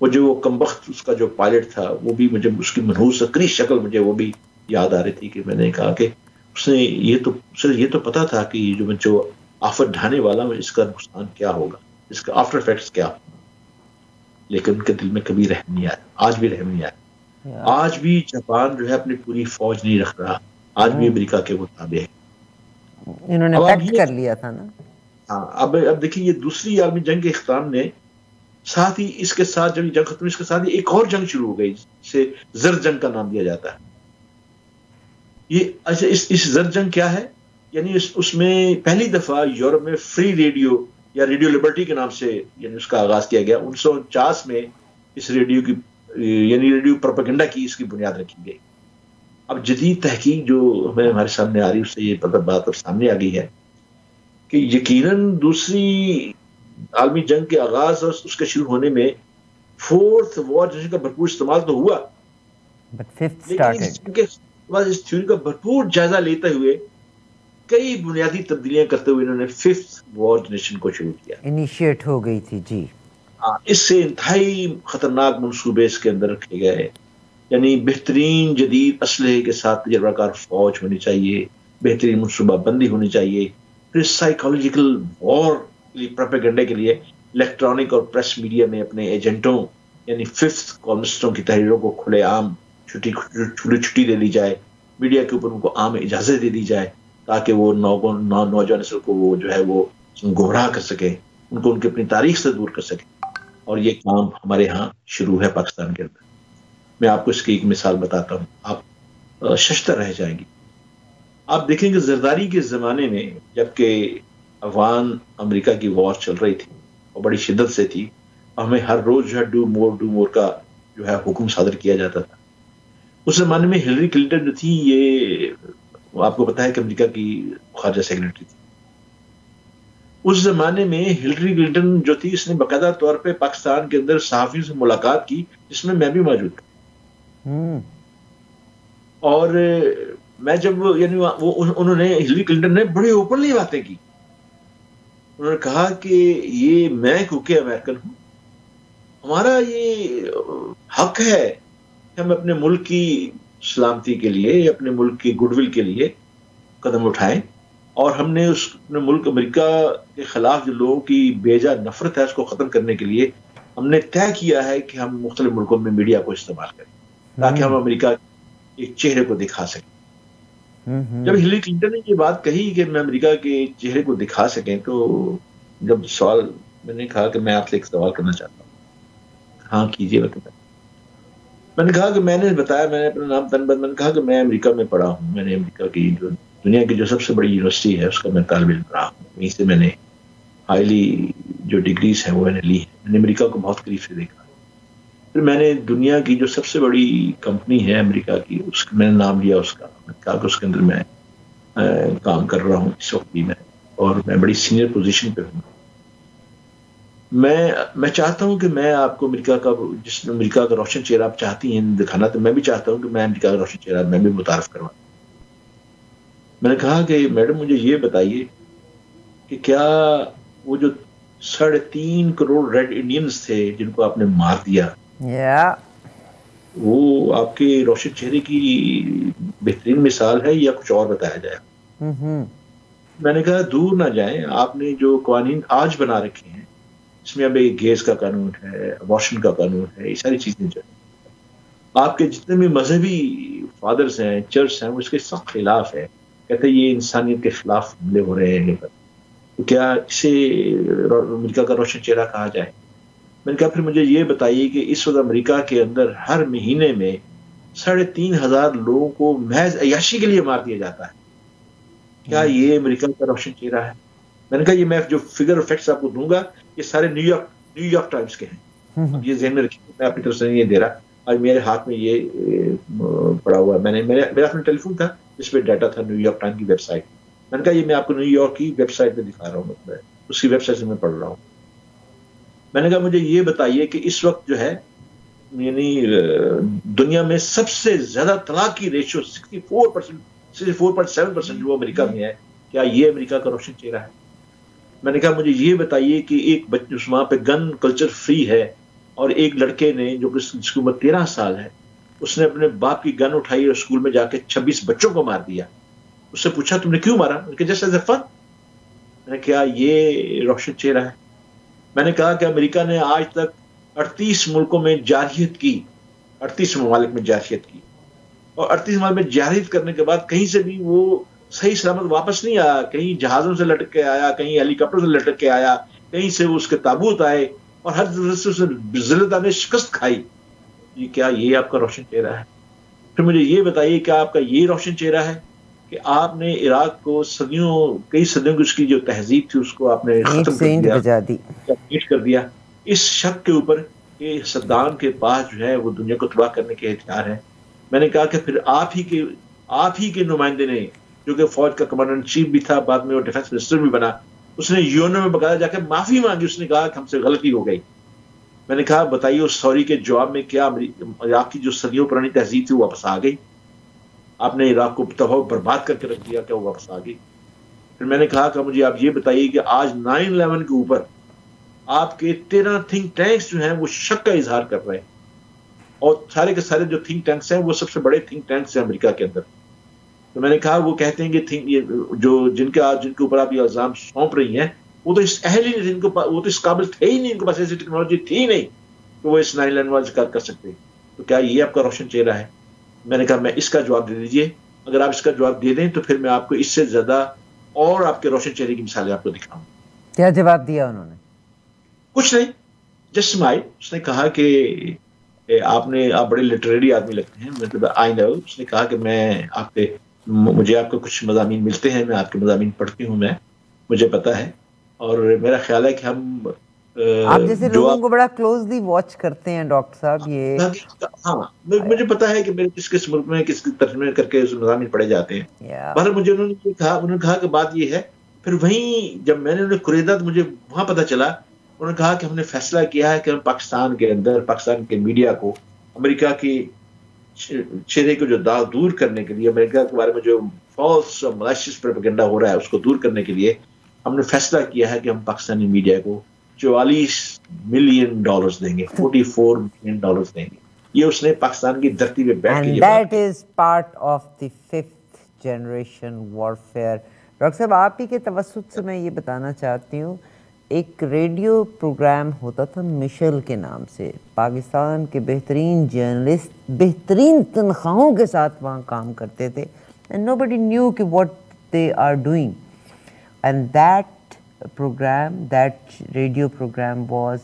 وہ جو کمبخت اس کا جو پائلٹ تھا وہ بھی مجھے اس کی منحوس سکری شکل مجھے وہ بھی یاد آ رہی تھی کہ میں نے کہا کہ اس نے یہ تو پتا تھا کہ جو آفت ڈھانے والا اس کا نقصان کیا ہوگا، اس کا آفٹر افیکٹس کیا ہوگا. لیکن ان کے دل میں کبھی رحم نہیں آیا، آج بھی رحم نہیں آیا. آج بھی جاپان جو ہے اپنی پوری فوج نہیں رکھ رہا، آج بھی امریکہ کے وہ تابع ہے.
انہوں نے پیکٹ کر لیا تھا نا.
ہاں، اب دیکھیے یہ دوسری عالمی جنگ کے اختتام نے ساتھ ہی اس کے ساتھ، جب یہ جنگ ختم اس کے ساتھ ہی ایک اور جنگ شروع ہو گئی جسے زرد جنگ کا نام دیا جاتا ہے. یہ اچھا، اس زرد جنگ کیا ہے؟ یعنی اس میں پہلی دفعہ یورپ میں فری ریڈیو یا ریڈیو لبرٹی کے نام سے یعنی اس کا آغاز کیا گیا. 1949 میں اس ریڈیو کی یعنی ریڈیو پروپیگنڈا کی اس کی بنیاد رکھی گئی. اب جدید تحقیق جو ہمارے سامنے آ رہی ہے اس سے یہ بات اب سامنے آ گئی ہے کہ یقیناً دوسری عالمی جنگ کے آغاز اور اس کے شروع ہونے میں 4th وار جنریشن کا بھرپور استعمال تو ہوا، لیکن اس تھیوری کا بھرپور جائزہ لیتے ہوئے کئی بنیادی تبدیلیاں کرتے ہوئے انہوں نے 5th وار جنریشن کو شروع کیا.
انیشیٹ ہو گئی تھی. جی
اس سے انتہائی خطرناک منصوبے اس کے اندر رکھے گئے یعنی بہترین جدید اسلحے کے ساتھ تجربہ کار فوج ہونی چاہیے، بہترین منصوبہ بندی ہونی چاہیے، پھر سائیکالوجیکل وار پروپیگنڈے کے لیے الیکٹرانک اور پریس میڈیا میں اپنے ایجنٹوں یعنی ففتھ کالمسٹوں کی تحریروں کو کھلے عام چھٹی دے دی جائے، میڈیا کے اوپر ان کو عام اجازت دے دی جائے تاکہ وہ نوجوان نسل کو وہ جو ہے وہ گمراہ کر سکے، ان کو ان کی اپنی تاریخ سے دور کر سکے. اور یہ کام ہمارے ہاں شروع ہے پاکستان کے اندر. میں آپ کو اس کی ایک مثال بتاتا ہوں، آپ ششتر رہ جائیں گی. آپ دیکھیں کہ زرداری کے زمانے میں جبکہ افغان امریکہ کی وار چل رہی تھی اور بڑی شدت سے تھی، ہمیں ہر روز جو ہے ڈو مور کا جو ہے حکم صادر کیا جاتا تھا. اس زمانے میں ہلری کلنٹن جو تھی، یہ آپ کو پتا ہے کہ امریکہ کی خارجہ سیکرٹری تھی. اس زمانے میں ہلری کلنٹن جو تھی، اس نے باقاعدہ طور پہ پاکستان کے اندر صحافیوں سے ملاقات کی جس میں میں بھی موجود تھا. اور میں جب یعنی انہوں نے ہلری کلنٹن نے بڑی اوپنلی باتیں کی. انہوں نے کہا کہ یہ میں کیونکہ امریکن ہوں، ہمارا یہ حق ہے کہ ہم اپنے ملک کی سلامتی کے لیے، اپنے ملک کی گڈ ول کے لیے قدم اٹھائیں، اور ہم نے اپنے ملک امریکہ کے خلاف جو لوگوں کی بیجا نفرت ہے اس کو ختم کرنے کے لیے ہم نے طے کیا ہے کہ ہم مختلف ملکوں میں میڈیا کو استعمال کریں تاکہ ہم امریکہ کے چہرے کو دکھا سکیں. جب ہلری کلنٹن نے یہ بات کہی کہ میں امریکہ کے چہرے کو دکھا سکیں، تو جب سوال میں نے کہا کہ میں آپ سے ایک سوال کرنا چاہتا ہوں. ہاں کیجیے. میں نے کہا کہ میں نے بتایا، میں نے اپنا نام تن بد میں نے کہا کہ میں امریکہ میں پڑھا ہوں، میں نے امریکہ کی جو دنیا کی جو سب سے بڑی یونیورسٹی ہے اس کا میں طالب علم رہا ہوں، وہیں سے میں نے ہائیلی جو ڈگریز ہیں وہ میں نے لی ہے. میں نے امریکہ کو بہت قریب سے دیکھا. پھر میں نے دنیا کی جو سب سے بڑی کمپنی ہے امریکہ کی، اس کا میں نے نام لیا اس کا. میں نے کہا کہ اس کے اندر میں کام کر رہا ہوں اس وقت بھی میں، اور میں بڑی سینئر پوزیشن پہ ہوں. میں چاہتا ہوں کہ میں آپ کو امریکہ کا امریکہ کا روشن چہرہ آپ چاہتی ہیں دکھانا، تو میں بھی چاہتا ہوں کہ میں امریکہ کا روشن چہرہ میں بھی متعارف کرواؤں. میں نے کہا کہ میڈم مجھے یہ بتائیے کہ کیا وہ جو 3.5 کروڑ ریڈ انڈینز تھے جن کو آپ نے مار دیا، وہ آپ کے روشن چہرے کی بہترین مثال ہے یا کچھ اور بتایا جائے؟ میں نے کہا دور نہ جائیں، آپ نے جو قوانین آج بنا رکھے ہیں اس میں اب ایک گیز کا قانون ہے، ابارشن کا قانون ہے، یہ ساری چیزیں جو آپ کے جتنے بھی مذہبی فادرز ہیں، چرچ ہیں، وہ اس کے سخت خلاف ہے. کہتے ہیں یہ انسانیت کے خلاف حملے ہو رہے ہیں. تو کیا اسے امریکہ کا روشن چہرہ کہا جائے؟ میں نے کہا پھر مجھے یہ بتائیے کہ اس وقت امریکہ کے اندر ہر مہینے میں 3,500 لوگوں کو محض عیاشی کے لیے مار دیا جاتا ہے. کیا یہ امریکہ کا روشن چہرہ ہے؟ میں نے کہا یہ میں جو فگر اور فیکٹس آپ کو دوں گا یہ سارے نیو یارک ٹائمز کے ہیں، یہ ذہن میں رکھیے. میں اپنی طرف سے نہیں دے رہا، آج میرے ہاتھ میں یہ پڑا ہوا ہے. میرا اپنا ٹیلی فون تھا جس پہ ڈیٹا تھا نیو یارک ٹائم کی ویب سائٹ. میں نے کہا یہ میں آپ کو نیو یارک کی ویب سائٹ پہ دکھا رہا ہوں، اس کی ویب سائٹ سے میں پڑھ رہا ہوں. میں نے کہا مجھے یہ بتائیے کہ اس وقت جو ہے یعنی دنیا میں سب سے زیادہ طلاق کی ریشو 64.7% جو امریکہ میں ہے، کیا یہ امریکہ کا روشن چہرہ ہے؟ میں نے کہا مجھے یہ بتائیے کہ ایک بچے وہاں پہ گن کلچر فری ہے، اور ایک لڑکے نے جو جس کی عمر 13 سال ہے، اس نے اپنے باپ کی گن اٹھائی اور اسکول میں جا کے 26 بچوں کو مار دیا. اس سے پوچھا تم نے کیوں مارا؟ جیسے فن. میں نے کہا یہ روشن چہرہ ہے. میں نے کہا کہ امریکہ نے آج تک 38 ملکوں میں جارحیت کی، 38 ممالک میں جارحیت کی، اور 38 ممالک میں جارحیت کرنے کے بعد کہیں سے بھی وہ صحیح سلامت واپس نہیں آیا. کہیں جہازوں سے لٹک کے آیا، کہیں ہیلی کاپٹر سے لٹک کے آیا، کہیں سے وہ اس کے تابوت آئے، اور ہر طرف سے ذلت نے شکست کھائی. یہ کیا یہ آپ کا روشن چہرہ ہے؟ پھر مجھے یہ بتائیے کہ آپ کا یہ روشن چہرہ ہے کہ آپ نے عراق کو کئی صدیوں کی اس کی جو تہذیب تھی اس کو آپ نے ختم کر دیا اس شک کے اوپر کہ صدام کے پاس جو ہے وہ دنیا کو تباہ کرنے کے ہتھیار ہیں. میں نے کہا کہ پھر آپ ہی کے نمائندے نے، جو کہ فوج کا کمانڈر ان چیف بھی تھا، بعد میں وہ ڈیفینس منسٹر بھی بنا، اس نے یونو میں باقاعدہ جا کے معافی مانگی. اس نے کہا کہ ہم سے غلطی ہو گئی. میں نے کہا بتائیے اس سوری کے جواب میں کیا عراق کی جو صدیوں پرانی تہذیب تھی وہ واپس آ گئی؟ آپ نے عراق کو تباہ برباد کر کے رکھ دیا، کیا وہ واپس آ گئی؟ پھر میں نے کہا کہ مجھے آپ یہ بتائیے کہ آج 9/11 کے اوپر آپ کے 13 تھنک ٹینکس جو ہیں وہ شک کا اظہار کر رہے ہیں. اور سارے کے سارے جو تھنک ٹینکس ہیں وہ سب سے بڑے تھنک ٹینکس ہیں امریکہ کے اندر. تو میں نے کہا وہ کہتے ہیں کہ جن کے اوپر آپ یہ الزام سونپ رہی ہیں وہ تو اس اہل ہی نہیں، وہ تو اس قابل تھے ہی نہیں، ان کے پاس ایسی ٹیکنالوجی تھی ہی نہیں کہ وہ اس 9/11 والا ذکر کر سکتے. تو کیا یہ آپ کا روشن چہرہ ہے؟ میں نے کہا میں اس کا جواب دے دیجئے، اگر آپ اس کا جواب دے دیں تو پھر میں آپ کو اس سے زیادہ اور آپ کے روشن چہرے کی مثالیں آپ کو دکھاؤں.
کیا جواب دیا انہوں نے؟
کچھ نہیں، جسٹ اسمائل. اس نے کہا کہ آپ بڑے لٹریری آدمی لگتے ہیں. مطلب آئی نو. اس نے کہا کہ مجھے آپ کے کچھ مضامین ملتے ہیں، میں آپ کے مضامین پڑھتی ہوں، مجھے پتا ہے، اور میرا خیال ہے کہ ہم
آپ جیسے لوگوں کو بڑا کلوزلی واچ کرتے ہیں ڈاکٹر صاحب. یہ
ہاں مجھے پتا ہے کہ میرے کس ملک میں کس ترجمے کر کے مضامین پڑھے جاتے ہیں. بہرحال مجھے انہوں نے کہا کہ بات یہ ہے. پھر وہیں جب میں نے انہیں خریدا تو مجھے وہاں پتا چلا، انہوں نے کہا کہ ہم نے فیصلہ کیا ہے کہ ہم پاکستان کے اندر پاکستان کے میڈیا کو امریکہ کی چہرے کو جو دور کرنے کے لیے، امریکہ کے بارے میں جو فالس اور ملائشیس پروپیگنڈا ہو رہا ہے اس کو دور کرنے کے لیے ہم نے فیصلہ کیا ہے کہ ہم پاکستانی میڈیا کو $44 ملین دیں گے، $44 ملین دیں گے. یہ اس نے پاکستان کی دھرتی پہ بیٹھ کے.
And that is part of the 5th generation warfare. Doctor صاحب آپ ہی کے توسط سے میں یہ بتانا چاہتی ہوں، ایک ریڈیو پروگرام ہوتا تھا مشل کے نام سے، پاکستان کے بہترین جرنلسٹ بہترین تنخواہوں کے ساتھ وہاں کام کرتے تھے. and nobody knew کہ what they are doing. and that radio program was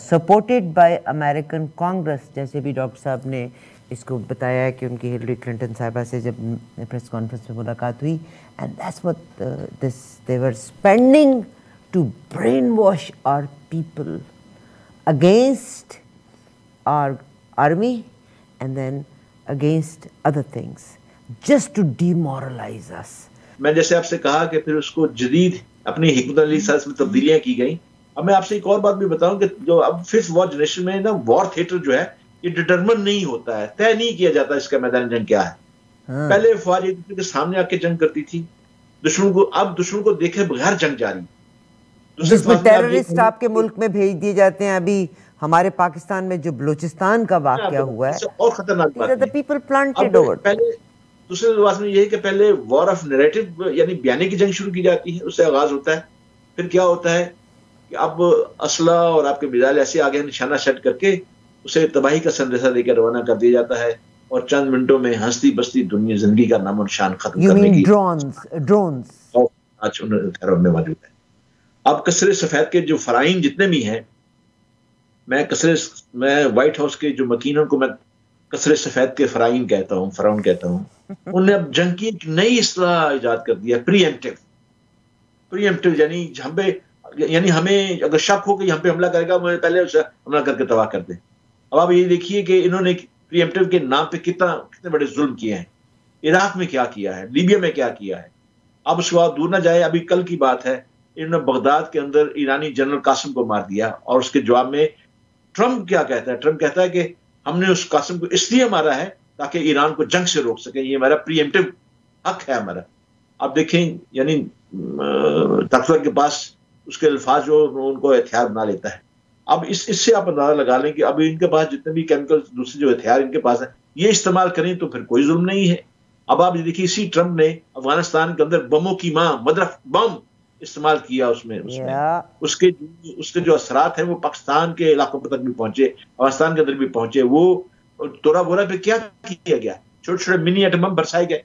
supported by American Congress. جیسے بھی ڈاکٹر صاحب نے اس کو بتایا کہ ان کی ہلری کلنٹن صاحبہ سے جب پریس کانفرنس میں ملاقات ہوئی، and that's what they were spending to brainwash our people against our army and then against other things, just to demoralize us.
میں جیسے آپ سے کہا کہ پھر اس کو جدید اپنی حکمت علی سائنس میں تبدیلیاں کی گئیں. اب میں آپ سے ایک اور بات بھی بتاؤں کہ جو اب 5th وار جنریشن میں نا وار تھیٹر جو ہے یہ ڈٹرمن نہیں ہوتا ہے، طے نہیں کیا جاتا اس کا میدان جنگ کیا ہے. پہلے فوج ایک دوسرے کے سامنے آ کے جنگ کرتی تھی اب دشمن کو دیکھے بغیر جنگ جاری.
جس میں ٹیررسٹ آپ کے ملک میں بھیج دیے جاتے ہیں. ابھی ہمارے پاکستان میں جو بلوچستان کا واقعہ ہوا ہے
اور خطرناک بات
ہے.
دوسرے لفظ میں یہ ہے کہ پہلے وار آف نیریٹو یعنی بیانے کی جنگ شروع کی جاتی ہے، اس سے آغاز ہوتا ہے. پھر کیا ہوتا ہے کہ اب اسلحہ اور آپ کے میزائل ایسے آگے نشانہ سیٹ کر کے اسے تباہی کا سندیشہ دے کے روانہ کر دیا جاتا ہے، اور چند منٹوں میں ہنستی بستی دنیا زندگی کا نام و نشان ختم کرنے کی
ڈرونز
آج گھروں میں موجود ہے. اب قصر سفید کے جو فرائض جتنے بھی ہیں، میں وائٹ ہاؤس کے جو مکینوں کو میں قصر سفید کے فرائض کہتا ہوں، فرعون کہتا ہوں. انہوں نے اب جنگ کی ایک نئی اصطلاح ایجاد کر دیا، پری ایمپٹیو. یعنی ہمیں اگر شک ہو کہ یہاں پہ حملہ کرے گا، میں پہلے اسے حملہ کر کے تباہ کر دیں. اب آپ یہ دیکھیے کہ انہوں نے پری ایمپٹیو کے نام پہ کتنے بڑے ظلم کیے ہیں. عراق میں کیا کیا ہے، لیبیا میں کیا کیا ہے. اب اس کے بعد دور نہ جائے، ابھی کل کی بات ہے، انہوں نے بغداد کے اندر ایرانی جنرل قاسم کو مار دیا، اور اس کے جواب میں ٹرمپ کیا کہتا ہے؟ ٹرمپ کہتا ہے کہ ہم نے اس قاسم کو اس لیے مارا ہے تاکہ ایران کو جنگ سے روک سکیں، یہ ہمارا پری ایمپٹیو حق ہے ہمارا. اب دیکھیں یعنی طاقتور کے پاس اس کے الفاظ جو ان کو ہتھیار بنا لیتا ہے. اب اس سے آپ اندازہ لگا لیں کہ اب ان کے پاس جتنے بھی کیمیکل دوسرے جو ہتھیار ان کے پاس ہیں یہ استعمال کریں تو پھر کوئی ظلم نہیں ہے. اب آپ دیکھیے اسی ٹرمپ نے افغانستان کے اندر بموں کی ماں مدرف بم استعمال کیا، اس کے جو اثرات ہیں وہ پاکستان کے علاقوں تک بھی پہنچے، افغانستان کے اندر بھی پہنچے. وہ تورا بورا پہ کیا کیا گیا؟ چھوٹے چھوٹے منی ایٹم بم برسائے گئے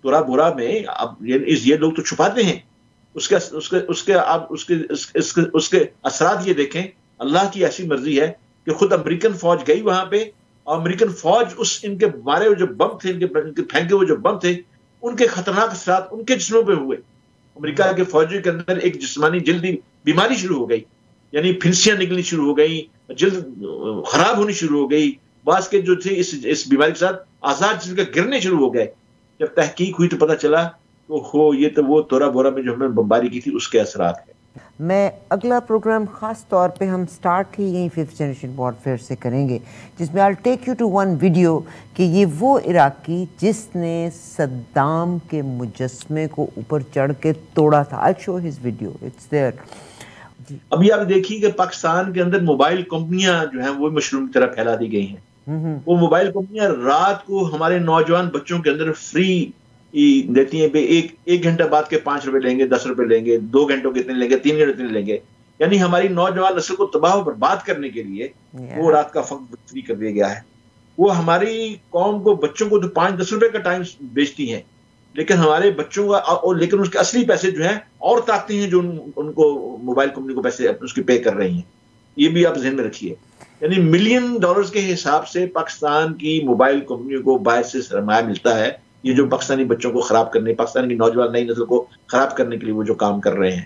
تورا بورا میں. اب یہ لوگ تو چھپاتے ہیں، اس کے اثرات یہ دیکھیں. اللہ کی ایسی مرضی ہے کہ خود امریکن فوج گئی وہاں پہ، اور امریکن فوج ان کے مارے جو بم تھے، ان کے پھینکے ہوئے جو بم تھے، ان کے خطرناک اثرات ان کے جسموں پہ ہوئے. امریکہ کے فوجیوں کے اندر ایک جسمانی جلدی بیماری شروع ہو گئی، یعنی پھنسیاں نکلنی شروع ہو گئی، جلد خراب ہونی شروع ہو گئی. بعض کے جو تھے اس بیماری کے ساتھ آزاد جسم کے گرنے شروع ہو گئے. جب تحقیق ہوئی تو پتہ چلا یہ تو وہ تورا بورا میں جو ہم نے بمباری کی تھی اس کے اثرات ہیں.
میں اگلا پروگرام خاص طور پہ ہم سٹارٹ ہی یہیں 5th جنریشن وارفیئر سے کریں گے، جس میں I'll take you to one video کہ یہ وہ عراقی جس نے صدام کے مجسمے کو اوپر چڑھ کے توڑا تھا. I'll show his video, it's there.
ابھی آپ دیکھیے کہ پاکستان کے اندر موبائل کمپنیاں جو ہیں وہ مشروم کی طرح پھیلا دی گئی ہیں. وہ موبائل کمپنیاں رات کو ہمارے نوجوان بچوں کے اندر فری دیتی ہیں. ایک گھنٹہ بعد کے 5 روپے لیں گے، 10 روپے لیں گے، 2 گھنٹوں کے اتنے لیں گے، 3 گھنٹے اتنے لیں گے. یعنی ہماری نوجوان نسل کو تباہ و برباد کرنے کے لیے وہ رات کا وقت فری کر دیا گیا ہے. وہ ہماری قوم کو، بچوں کو تو 5-10 روپے کا ٹائم بیچتی ہیں، لیکن ہمارے بچوں کا، لیکن اس کے اصلی پیسے جو ہیں اور طاقتیں ہیں جو ان کو موبائل کمپنی کو پیسے اس کے پے کر رہی ہیں. یہ بھی آپ ذہن میں رکھیے. یعنی $ملین کے حساب سے پاکستان کی موبائل کمپنیوں کو باعث سے سرمایہ ملتا ہے. یہ جو پاکستانی بچوں کو خراب کرنے، پاکستان کی نوجوان نئی نسل کو خراب کرنے کے لیے وہ جو کام کر رہے ہیں.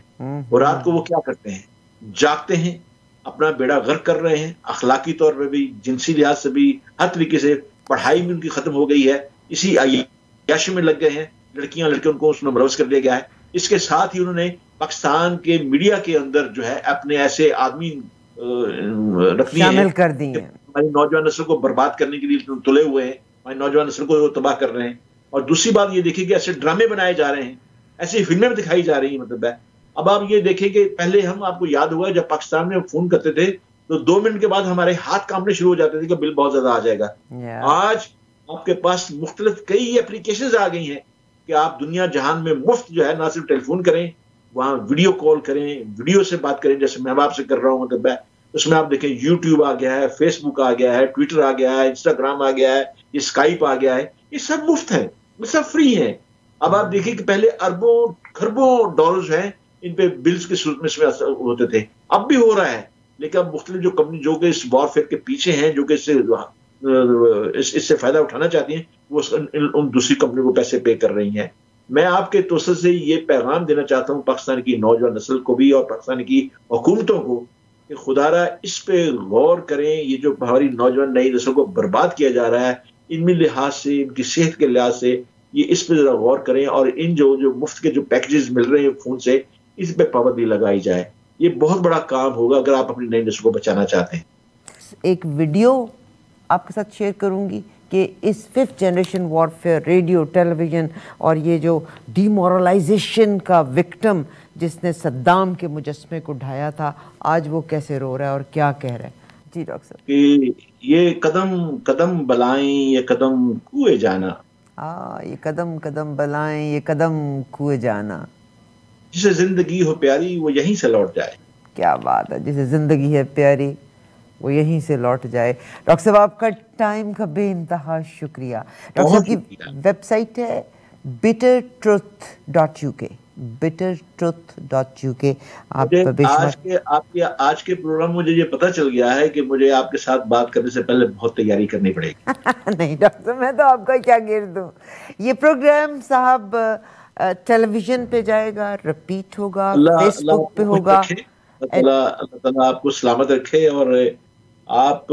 اور رات کو وہ کیا کرتے ہیں؟ جاگتے ہیں، اپنا بیڑا غرق کر رہے ہیں، اخلاقی طور پہ بھی، جنسی لحاظ سے بھی، ہر طریقے سے. پڑھائی بھی ان کی ختم ہو گئی ہے، اسی عیاشی میں لگ گئے ہیں. لڑکیاں ان کو اس میں ملوث کر دیا گیا ہے. اس کے ساتھ ہی انہوں نے پاکستان کے میڈیا کے اندر جو ہے اپنے ایسے آدمی رکھ دیے ہیں
کر دی ہیں،
ہماری نوجوان نسل کو برباد کرنے کے لیے تلے ہوئے ہیں، ہماری نوجوان نسل کو تباہ کر رہے ہیں. اور دوسری بات یہ دیکھیں کہ ایسے ڈرامے بنائے جا رہے ہیں، ایسی فلمیں دکھائی جا رہی ہیں. مطلب ہے اب آپ یہ دیکھیں کہ پہلے آپ کو یاد ہوا جب پاکستان میں فون کرتے تھے تو 2 منٹ کے بعد ہمارے ہاتھ کانپنے شروع ہو جاتے تھے کہ بل بہت زیادہ آ جائے گا. آج آپ کے پاس مختلف کئی اپلیکیشنز آ گئی ہیں کہ آپ دنیا جہان میں مفت جو ہے نہ صرف ٹیلی فون کریں، وہاں ویڈیو کال کریں، ویڈیو سے بات کریں، جیسے میں آپ سے کر رہا ہوں. مطلب ہے اس میں آپ دیکھیں یوٹیوب آ گیا ہے، فیس بک آ گیا ہے، ٹویٹر آ گیا ہے، انسٹاگرام آ گیا ہے، یہ اسکائپ آ گیا ہے. یہ سب مفت ہے، یہ سب فری ہے. اب آپ دیکھیں کہ پہلے اربوں کھربوں ڈالر جو ہیں ان پہ بلز کے صورت میں ہوتے تھے، اب بھی ہو رہا ہے. لیکن اب مختلف جو کمپنی جو کہ اس وارفیئر کے پیچھے ہیں، جو کہ اس سے فائدہ اٹھانا چاہتی ہیں، وہ ان دوسری کمپنی کو پیسے پے کر رہی ہیں. میں آپ کے توسط سے یہ پیغام دینا چاہتا ہوں پاکستان کی نوجوان نسل کو بھی اور پاکستان کی حکومتوں کو کہ خدا را اس پہ غور کریں. یہ جو ہماری نوجوان نئی نسل کو برباد کیا جا رہا ہے، علمی لحاظ سے، ان کی صحت کے لحاظ سے، یہ اس پہ ذرا غور کریں. اور ان جو مفت کے جو پیکیجز مل رہے ہیں فون سے، اس پہ پابندی لگائی جائے. یہ بہت بڑا کام ہوگا اگر آپ اپنی نئی نسل کو بچانا چاہتے ہیں.
ایک ویڈیو آپ کے ساتھ شیئر کروں گی کہ اس 5th جنریشن وارفیئر، ریڈیو، ٹیلی ویژن اور یہ جو ڈی مورلائزیشن کا وکٹم جس نے صدام کے مجسمے کو ڈھایا تھا، آج وہ کیسے رو رہا ہے اور کیا کہہ رہا ہے. جی ڈاکٹر صاحب.
کہ یہ قدم قدم بلائیں، یہ قدم کوئے جانا.
یہ قدم قدم بلائیں، یہ قدم کوئے جانا.
جسے زندگی ہو پیاری وہ یہیں سے لوٹ جائے.
کیا بات ہے، جسے زندگی ہے پیاری وہ یہیں سے لوٹ جائے. ڈاکٹر صاحب آپ کا ٹائم کا بے انتہا شکریہ. ڈاکٹر صاحب کی ویب سائٹ ہے bittertruth.uk. bittertruth.uk.
آج کے پروگرام مجھے یہ پتا چل گیا ہے کہ مجھے آپ کے ساتھ بات کرنے سے پہلے بہت تیاری کرنی پڑے گی.
نہیں ڈاکٹر صاحب، میں تو آپ کا کیا گرد ہوں. یہ پروگرام صاحب ٹیلی ویژن پہ جائے گا، رپیٹ ہوگا، فیس بک پہ ہوگا.
اللہ تعالیٰ آپ کو سلامت رکھے. اور آپ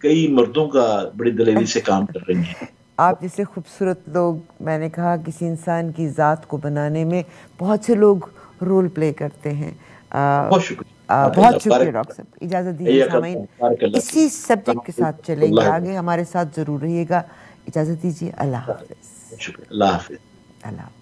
کئی مردوں کا بڑی دلیری سے کام کر رہی ہیں.
آپ جیسے خوبصورت لوگ، میں نے کہا کسی انسان کی ذات کو بنانے میں بہت سے لوگ رول پلے کرتے ہیں.
بہت شکریہ،
بہت شکریہ ڈاکٹر صاحب. اجازت دیجیے سامعین، اسی سبجیکٹ کے ساتھ چلیں گے آگے. ہمارے ساتھ ضرور رہیے گا. اجازت دیجیے. اللہ حافظ.
اللہ حافظ.
اللہ حافظ.